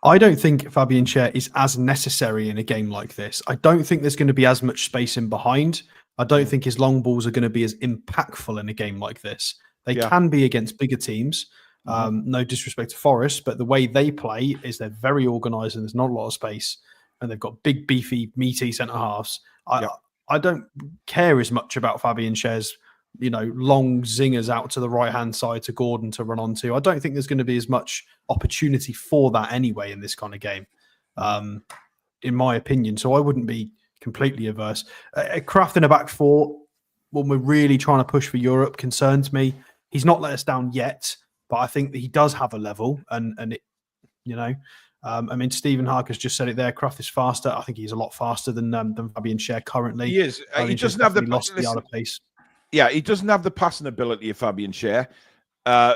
S3: I don't think Fabian Schär is as necessary in a game like this. I don't think there's going to be as much space in behind. I don't think his long balls are going to be as impactful in a game like this. They can be against bigger teams. No disrespect to Forest, but the way they play is they're very organised and there's not a lot of space, and they've got big, beefy, meaty centre halves. I don't care as much about Fabian Schär's, long zingers out to the right-hand side to Gordon to run onto. I don't think there's going to be as much opportunity for that anyway in this kind of game, in my opinion. So I wouldn't be completely averse. Kraft in a back four, when we're really trying to push for Europe, concerns me. He's not let us down yet, but I think that he does have a level, and it, Stephen Harker's just said it there. Kraft is faster. I think he's a lot faster than Fabian Schär currently.
S1: He is. He doesn't have the
S3: art of pace.
S1: Yeah, he doesn't have the passing ability of Fabian Schär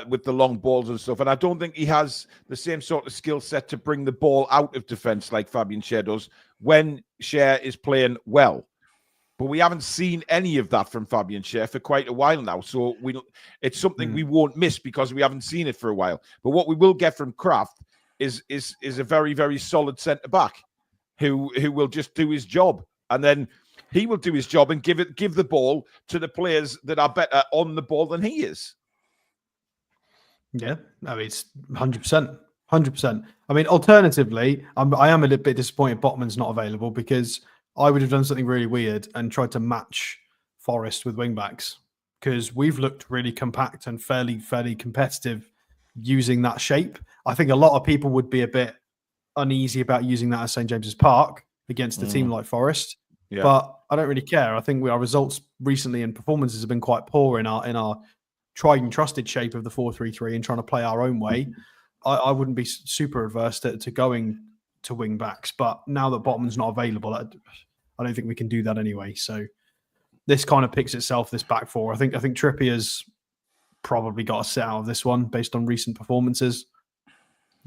S1: with the long balls and stuff. And I don't think he has the same sort of skill set to bring the ball out of defence like Fabian Schär does when Schär is playing well. But we haven't seen any of that from Fabian Schär for quite a while now. So it's something we won't miss because we haven't seen it for a while. But what we will get from Kraft is a very, very solid centre-back who will just do his job. And then he will do his job and give the ball to the players that are better on the ball than he is.
S3: Yeah, it's 100%. 100%. Alternatively, I am a little bit disappointed Botman's not available, because I would have done something really weird and tried to match Forest with wingbacks, because we've looked really compact and fairly competitive using that shape. I think a lot of people would be a bit uneasy about using that at St. James's Park against a team like Forest. Yeah. But I don't really care. I think our results recently and performances have been quite poor in our tried and trusted shape of the 4-3-3 and trying to play our own way. I wouldn't be super adverse to going to wing backs, but now that Botman's not available, I don't think we can do that anyway. So this kind of picks itself, this back four. I think Trippier's probably got to sit out of this one based on recent performances.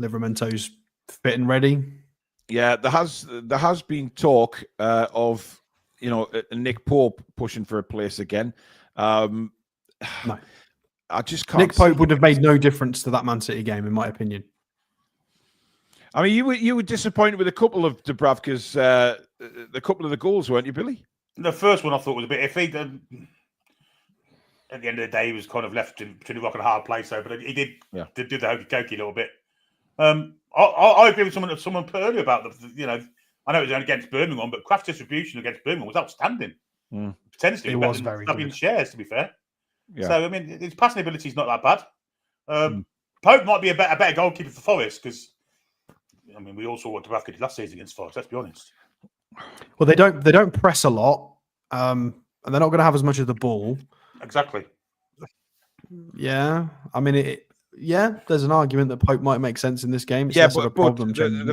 S3: Livramento's fit and ready. Yeah, there has been talk of Nick Pope pushing for a place again. No. I just can't. Nick Pope would have made no difference to that Man City game, in my opinion. You were disappointed with a couple of Dubravka's, the couple of the goals, weren't you, Billy?
S2: The first one I thought was a bit iffy. At the end of the day, he was kind of left between a rock and a hard place, though. But he did do the hokey-cokey a little bit. I agree with someone put earlier about I know it was only against Birmingham, but Kraft's distribution against Birmingham was outstanding. Potentially, it was very good. Shares, to be fair. Yeah. So his passing ability is not that bad. Pope might be a better goalkeeper for Forest, because we all saw what Dubravka did last season against Forest. Let's be honest.
S3: Well, they don't press a lot, and they're not going to have as much of the ball.
S2: Exactly.
S3: Yeah, there's an argument that Pope might make sense in this game. It's
S1: but the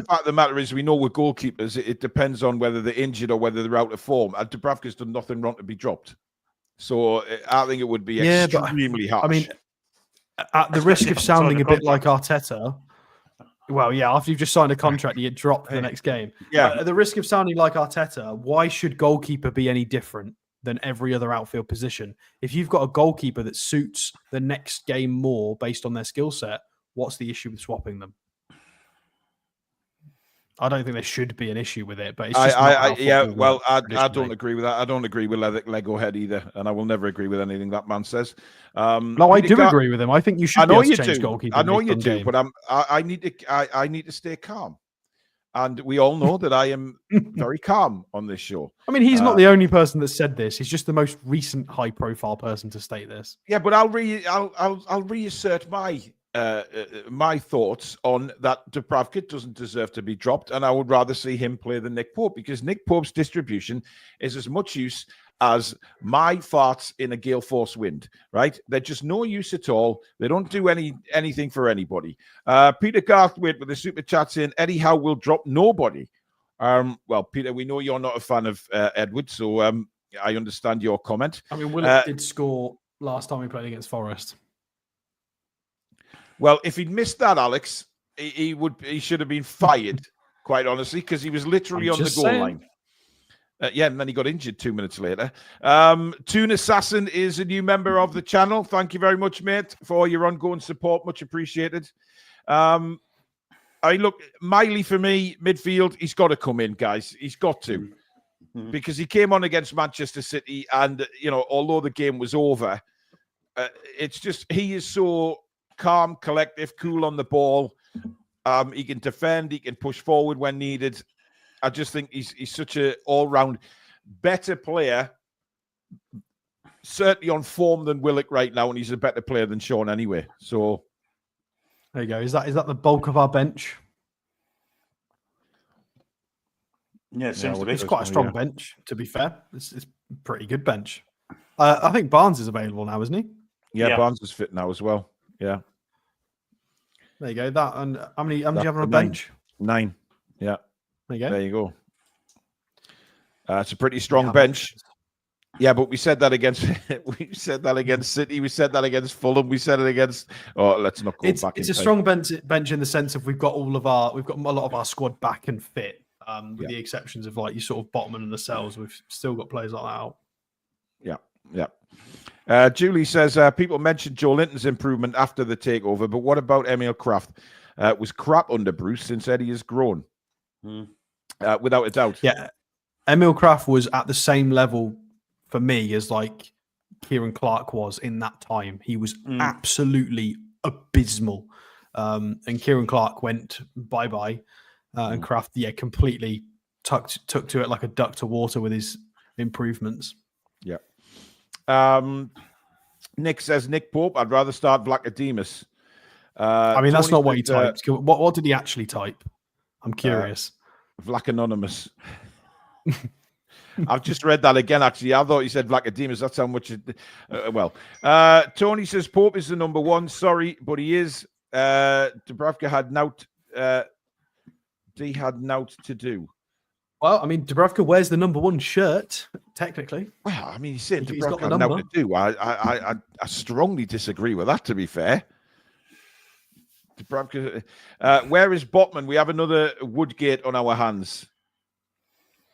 S1: fact of the matter is, we know with goalkeepers, it depends on whether they're injured or whether they're out of form. And Dubravka's done nothing wrong to be dropped. So I think it would be extremely harsh.
S3: At the risk of sounding a bit like Arteta, after you've just signed a contract, you get dropped for the next game. Yeah. At the risk of sounding like Arteta, why should goalkeeper be any different than every other outfield position? If you've got a goalkeeper that suits the next game more based on their skill set, what's the issue with swapping them? I don't think there should be an issue with it, but it's just I
S1: don't agree with that. I don't agree with Lego Head either, and I will never agree with anything that man says.
S3: No, I do agree with him. I think you should be able to change goalkeeper.
S1: I know you do, but I need to stay calm. And we all know that I am very calm on this show.
S3: He's not the only person that said this. He's just the most recent high-profile person to state this.
S1: Yeah, but I'll reassert my thoughts on that. Dubravka doesn't deserve to be dropped, and I would rather see him play than Nick Pope, because Nick Pope's distribution is as much use as my farts in a gale force wind, right? They're just no use at all. They don't do anything for anybody. Peter Garthwaite with the super chat saying Eddie Howe will drop nobody. Well, Peter, we know you're not a fan of Edward, so I understand your comment.
S3: Willett did score last time we played against Forest.
S1: Well, if he'd missed that, Alex, he should have been fired, quite honestly, because he was literally on the goal line. And then he got injured 2 minutes later. Toon Assassin is a new member of the channel. Thank you very much, mate, for your ongoing support. Much appreciated. Look, Miley for me, midfield, he's got to come in, guys. He's got to. Because he came on against Manchester City and, although the game was over, it's just he is so calm, collective, cool on the ball. He can defend, he can push forward when needed. I just think he's such an all-round better player, certainly on form than Willock right now, and he's a better player than Sean anyway. So
S3: there you go. Is that the bulk of our bench?
S2: Yeah, it seems to be.
S3: It's quite a strong bench, to be fair. It's a pretty good bench. I think Barnes is available now, isn't he?
S1: Yeah, Barnes is fit now as well. Yeah.
S3: There you go. That and how many do you have on a bench?
S1: 9. Yeah.
S3: There you go.
S1: There you go. It's a pretty strong bench. Yeah, but we said that against City. We said that against Fulham. We said it against. Oh, let's not go back.
S3: It's a strong bench in the sense of we've got a lot of our squad back and fit. With the exceptions of like your sort of Botman and the Cells, we've still got players like that out.
S1: Yeah. Julie says people mentioned Joe Linton's improvement after the takeover, but what about Emil Kraft? Was crap under Bruce since Eddie has grown, without a doubt.
S3: Yeah, Emil Kraft was at the same level for me as like Kieran Clark was in that time. He was absolutely abysmal, and Kieran Clark went bye-bye. And Kraft, completely took to it like a duck to water with his improvements.
S1: Yeah. Nick says, Nick Pope, I'd rather start Vlachodimos.
S3: I mean, that's not what he typed. What did he actually type? I'm curious.
S1: Vlach Anonymous. I've just read that again, actually. I thought he said Vlachodimos. That's how much it... Tony says, Pope is the number 1. Sorry, but he is. Dubravka had nout... he had naught to do.
S3: Well, I mean, Dubravka wears the number 1 shirt, technically.
S1: Well, I mean, he's saying Dubravka had naught to do. I strongly disagree with that, to be fair. Dubravka, where is Botman? We have another Woodgate on our hands.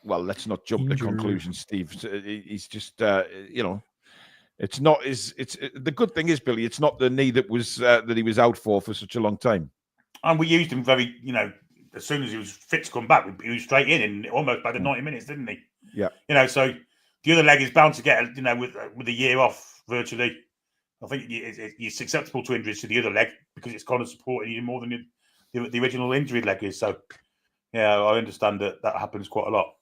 S1: Well, let's not jump to conclusions, Steve. He's just, it's not his. The good thing is, Billy, it's not the knee that he was out for such a long time.
S2: And we used him very, as soon as he was fit to come back, he was straight in almost by the 90 minutes, didn't he?
S1: Yeah.
S2: So the other leg is bound to get, with a year off virtually. I think it's susceptible to injuries to the other leg because it's kind of supporting you more than the original injury leg is. So, yeah, I understand that happens quite a lot.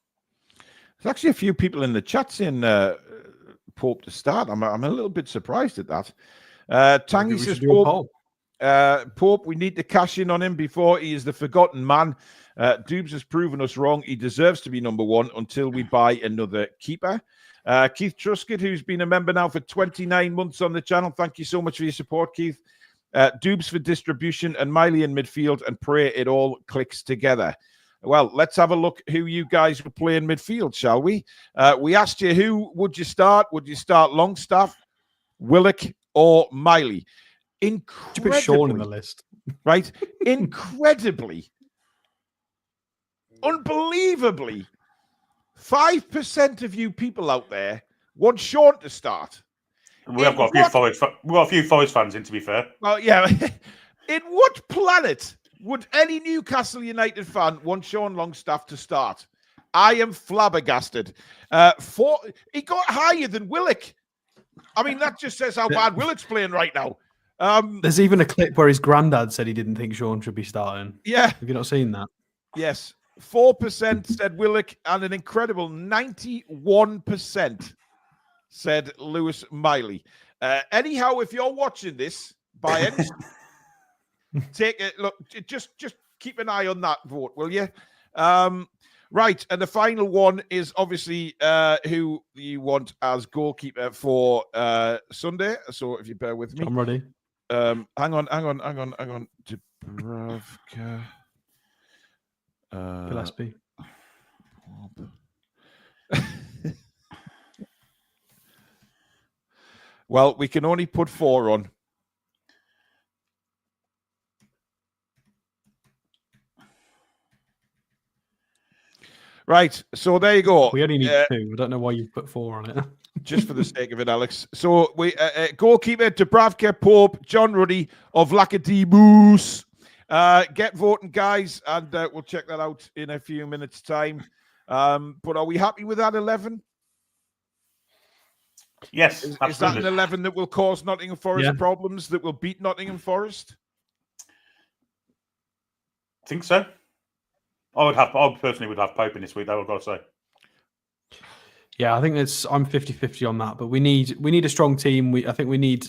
S1: There's actually a few people in the chat saying Pope to start. I'm a little bit surprised at that. Tangy says Pope, we need to cash in on him before he is the forgotten man. Dubes has proven us wrong. He deserves to be number 1 until we buy another keeper. Keith Truscott, who's been a member now for 29 months on the channel. Thank you so much for your support, Keith. Dubes for distribution and Miley in midfield, and pray it all clicks together. Well, let's have a look who you guys would play in midfield, shall we? We asked you, who would you start? Would you start Longstaff, Willock, or Miley? Incredibly,
S3: put Sean in the list,
S1: right? Incredibly, unbelievably, 5% of you people out there want Sean to start.
S2: We've got a few Forest fans in, to be fair.
S1: Well, yeah. In what planet would any Newcastle United fan want Sean Longstaff to start? I am flabbergasted. He got higher than Willock. I mean, that just says how bad Willock's playing right now.
S3: There's even a clip where his granddad said he didn't think Sean should be starting.
S1: Yeah.
S3: Have you not seen that?
S1: Yes. 4% said Willock, and an incredible 91% said Lewis Miley. Anyhow, if you're watching this, by any take it. Look, just keep an eye on that vote, will you? Right, and the final one is obviously who you want as goalkeeper for Sunday. So if you bear with me,
S3: I'm ready.
S1: Hang on. Dubravka.
S3: Gillespie.
S1: Well, we can only put 4 on. Right, so there you go.
S3: We only need 2. I don't know why you've put 4 on it.
S1: Just for the sake of it, Alex. So we goalkeeper Dubravka, Pope, John Ruddy of Vlachodimos. Get voting, guys, and we'll check that out in a few minutes' time. But are we happy with that 11?
S2: Yes,
S1: is that an 11 that will cause Nottingham Forest problems, that will beat Nottingham Forest?
S2: I think so. I personally would have Pope in this week, though, I've got to say.
S3: Yeah, I think I'm 50-50 on that, but we need a strong team. I think we need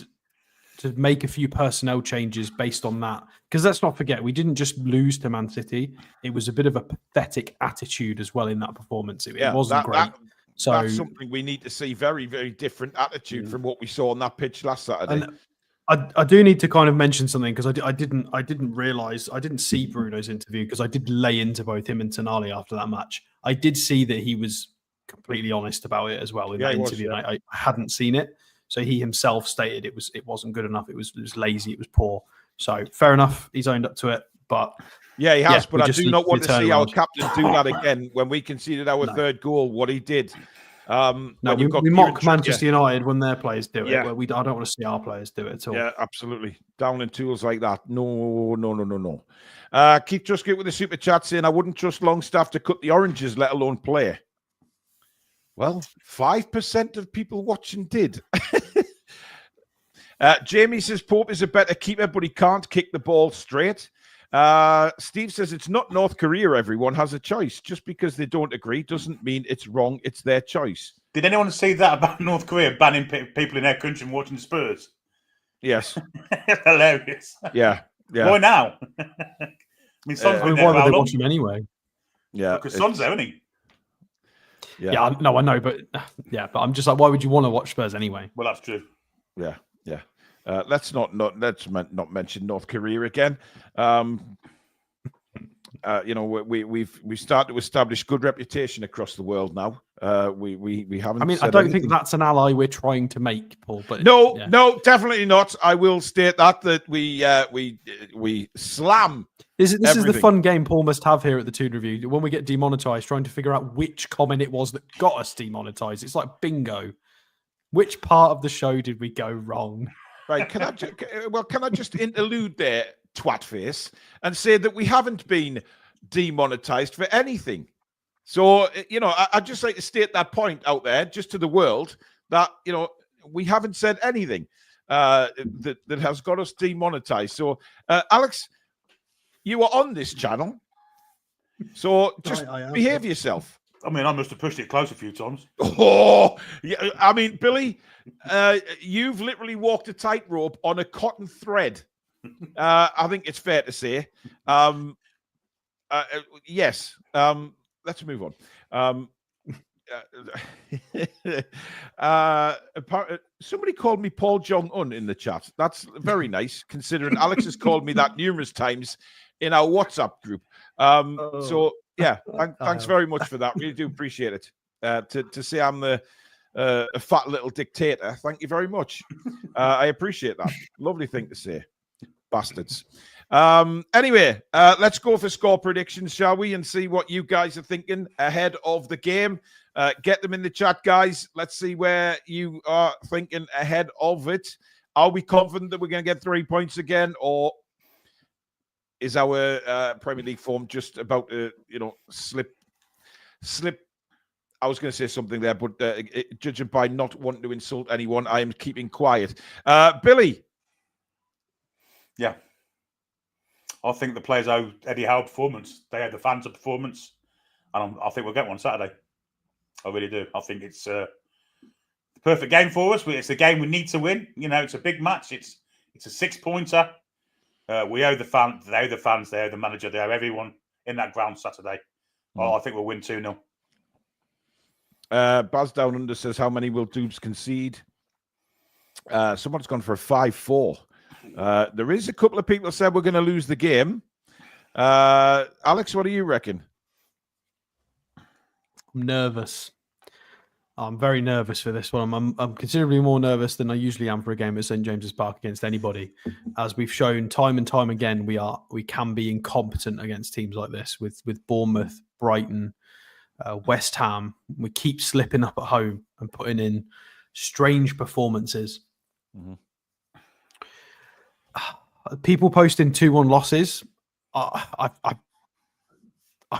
S3: to make a few personnel changes based on that. Because let's not forget, we didn't just lose to Man City. It was a bit of a pathetic attitude as well in that performance. It wasn't great. So
S1: that's something we need to see. Very, very different attitude from what we saw on that pitch last Saturday.
S3: And I do need to kind of mention something, because I didn't realize, I didn't see Bruno's interview, because I did lay into both him and Tonali after that match. I did see that he was completely honest about it as well in that interview. And I hadn't seen it. So he himself stated it wasn't good enough. It was lazy. It was poor. So fair enough. He's owned up to it. But
S1: yeah, he has. But I do not want to see our captain do that again when we conceded our third goal. What he did.
S3: We mock Manchester United when their players do it.
S1: Yeah.
S3: But I don't want to see our players do it at all.
S1: Yeah, absolutely. Downing tools like that. No. Keith Truscott with the super chat saying, I wouldn't trust Longstaff to cut the oranges, let alone play. Well, 5% of people watching did. Jamie says Pope is a better keeper, but he can't kick the ball straight. Steve says it's not North Korea. Everyone has a choice. Just because they don't agree doesn't mean it's wrong. It's their choice.
S2: Did anyone see that about North Korea banning people in their country from watching Spurs?
S1: Yes.
S2: Hilarious.
S1: Yeah.
S2: Why now? I mean, Son's been there.
S3: Why would they watch him anyway?
S2: Yeah. Because Son's there, isn't he?
S3: Yeah, no, I know, but I'm just like, why would you want to watch Spurs anyway?
S2: Well, that's true.
S1: Yeah. Let's not mention North Korea again. We start to establish good reputation across the world now. We haven't.
S3: I mean, I don't think that's an ally we're trying to make, Paul. But
S1: no, definitely not. I will state that we slam.
S3: This is the fun game Paul must have here at the Toon Review. When we get demonetized, trying to figure out which comment it was that got us demonetized. It's like bingo. Which part of the show did we go wrong?
S1: Right? Can I just interlude there, twatface, and say that we haven't been demonetized for anything. So I'd just like to state that point out there, just to the world, that we haven't said anything that has got us demonetized. So Alex, you are on this channel, so just behave yourself.
S2: I mean, I must have pushed it close a few times.
S1: Oh, yeah. I mean, Billy, you've literally walked a tightrope on a cotton thread. I think it's fair to say. Yes. Let's move on. Somebody called me Paul Jong-un in the chat. That's very nice, considering Alex has called me that numerous times in our WhatsApp group. So yeah, thanks very much for that. Really do appreciate it. To say I'm a fat little dictator, thank you very much. I appreciate that. Lovely thing to say. Bastards. Anyway, let's go for score predictions, shall we, and see what you guys are thinking ahead of the game. Get them in the chat, guys. Let's see where you are thinking ahead of it. Are we confident that we're going to get 3 points again, or is our Premier League form just about to, slip? I was going to say something there, but judging by not wanting to insult anyone, I am keeping quiet. Billy.
S2: Yeah. I think the players owe Eddie Howe performance. They owe the fans a performance. And I think we'll get one Saturday. I really do. I think it's the perfect game for us. It's a game we need to win. It's a big match. It's a 6-pointer. We owe the fans. They owe the fans. They owe the manager. They owe everyone in that ground Saturday. I think we'll win 2-0.
S1: Baz Down Under says, how many will Doobs concede? Someone's gone for a 5-4. There is a couple of people said we're going to lose the game. Alex, what do you reckon?
S3: I'm nervous. I'm very nervous for this one. I'm considerably more nervous than I usually am for a game at St James's Park against anybody. As we've shown time and time again, we can be incompetent against teams like this with Bournemouth, Brighton, West Ham. We keep slipping up at home and putting in strange performances. Mm-hmm. People posting 2-1 losses. I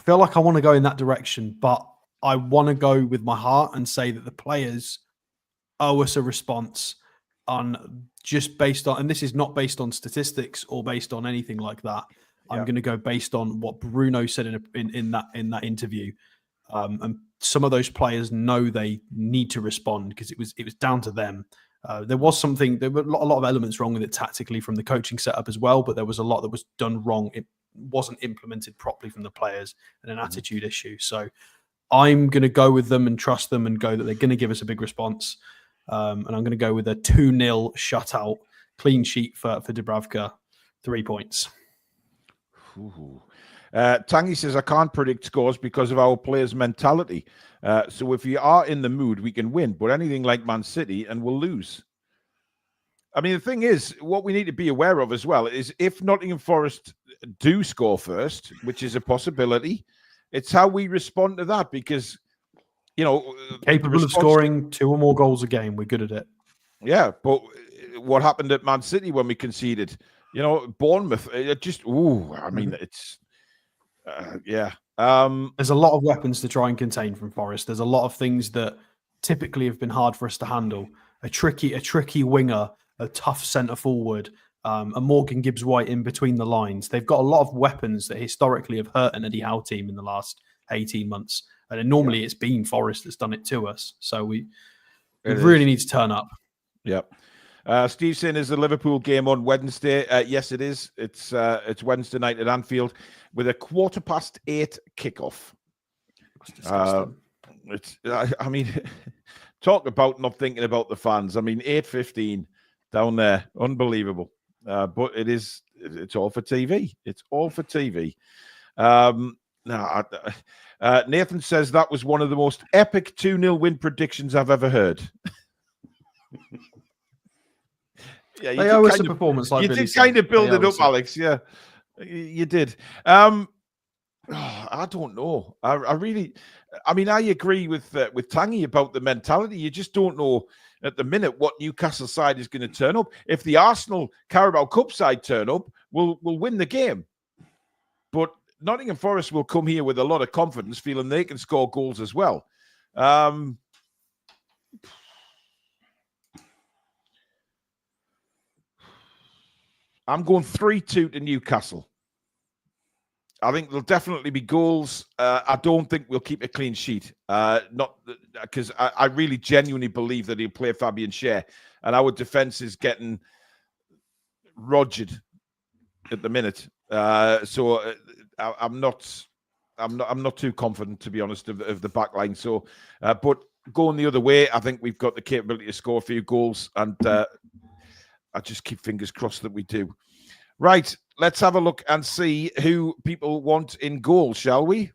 S3: feel like I want to go in that direction, but I want to go with my heart and say that the players owe us a response on just based on, and this is not based on statistics or based on anything like that. I'm going to go based on what Bruno said in that interview. And some of those players know they need to respond because it was down to them. There were a lot of elements wrong with it tactically from the coaching setup as well, but there was a lot that was done wrong. It wasn't implemented properly from the players, and an attitude issue. So I'm going to go with them and trust them and go that they're going to give us a big response. And I'm going to go with a 2-0 shutout, clean sheet for Dubravka, 3 points.
S1: Ooh. Tangy says, I can't predict scores because of our players' mentality. So if we are in the mood, we can win. But anything like Man City, and we'll lose. I mean, the thing is, what we need to be aware of as well is if Nottingham Forest do score first, which is a possibility, it's how we respond to that because,
S3: capable of scoring 2 or more goals a game. We're good at it.
S1: Yeah, but what happened at Man City when we conceded? Bournemouth, it's... yeah.
S3: There's a lot of weapons to try and contain from Forest. There's a lot of things that typically have been hard for us to handle. A tricky winger, a tough centre forward, a Morgan Gibbs-White in between the lines. They've got a lot of weapons that historically have hurt an Eddie Howe team in the last 18 months. And normally it's been Forest that's done it to us. So we really need to turn up.
S1: Yep. Steve saying, is the Liverpool game on Wednesday? Yes, it is. It's Wednesday night at Anfield with a 8:15 kickoff. I mean, talk about not thinking about the fans. I mean, 8:15 down there, unbelievable. But it's all for TV. It's all for TV. Nathan says that was one of the most epic 2-0 win predictions I've ever heard. Yeah,
S3: they owe us a performance like
S1: you
S3: Billy
S1: did kind of build it up, Alex. Yeah, you did. I don't know. I agree with Tangy about the mentality. You just don't know at the minute what Newcastle side is going to turn up. If the Arsenal Carabao Cup side turn up, we'll win the game. But Nottingham Forest will come here with a lot of confidence, feeling they can score goals as well. I'm going 3-2 to Newcastle. I think there'll definitely be goals. I don't think we'll keep a clean sheet. Not because I really genuinely believe that he'll play Fabian Schär, and our defense is getting rogered at the minute. So I'm not too confident, to be honest, of the back line. So, but going the other way, I think we've got the capability to score a few goals, and I just keep fingers crossed that we do. Right, let's have a look and see who people want in goal, shall we?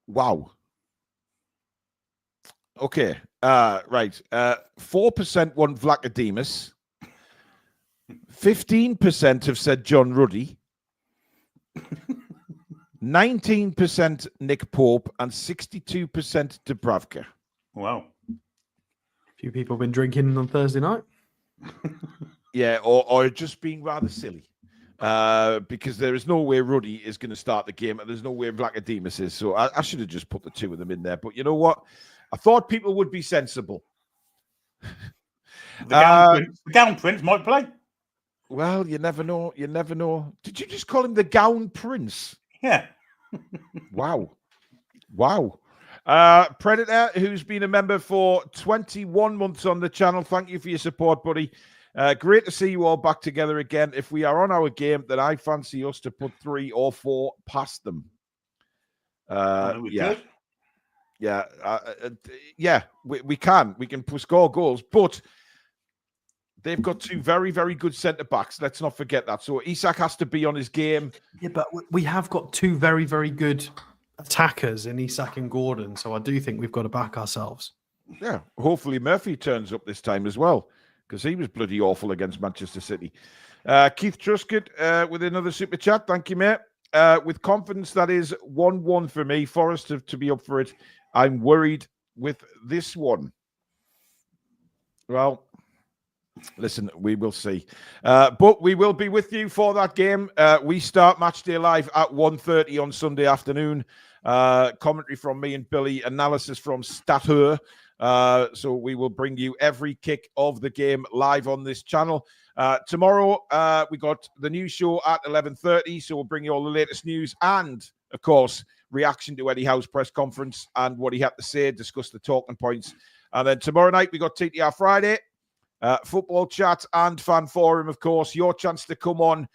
S1: Wow. Okay, right. 4% want Vlachodimos. 15% have said John Ruddy. 19% Nick Pope, and 62% Dubravka.
S2: Wow.
S3: Few people have been drinking on Thursday night.
S1: Yeah, or just being rather silly. Because there is no way Ruddy is going to start the game, and there's no way Vlachodimos is. So I should have just put the two of them in there. But you know what? I thought people would be sensible.
S2: The gown prince might play.
S1: Well, you never know. You never know. Did you just call him the gown prince?
S2: Yeah.
S1: Wow. Predator, who's been a member for 21 months on the channel. Thank you for your support, buddy. Great to see you all back together again. If we are on our game, then I fancy us to put 3 or 4 past them. Yeah. We can. We can score goals, but they've got 2 very, very good centre-backs. Let's not forget that. So Isak has to be on his game.
S3: Yeah, but we have got 2 very, very good attackers in Isak and Gordon. So I do think we've got to back ourselves.
S1: Yeah. Hopefully Murphy turns up this time as well, because he was bloody awful against Manchester City. Keith Truscott with another super chat. Thank you, mate. With confidence, that is 1-1 for me. Forest to be up for it. I'm worried with this one. Well, Listen, we will see. But we will be with you for that game. We start Match Day Live at 1:30 on Sunday afternoon. Commentary from me and Billy, analysis from Statur. So we will bring you every kick of the game live on this channel. Tomorrow, we got the news show at 11:30. So we'll bring you all the latest news and, of course, reaction to Eddie Howe's press conference and what he had to say, discuss the talking points. And then tomorrow night, we got TTR Friday. Football chat and fan forum, of course. Your chance to come on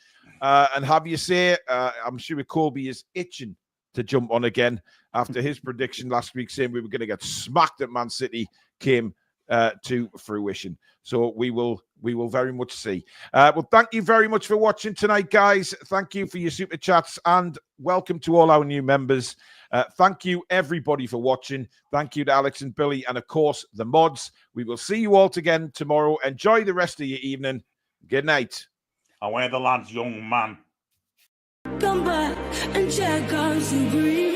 S1: and have your say. I'm sure Colby is itching to jump on again after his prediction last week saying we were going to get smacked at Man City came to fruition. So we will very much see. Well, thank you very much for watching tonight, guys. Thank you for your super chats and welcome to all our new members. Thank you, everybody, for watching. Thank you to Alex and Billy and, of course, the mods. We will see you all again tomorrow. Enjoy the rest of your evening. Good night.
S2: Away the lads, young man.
S4: Come back and check out the green.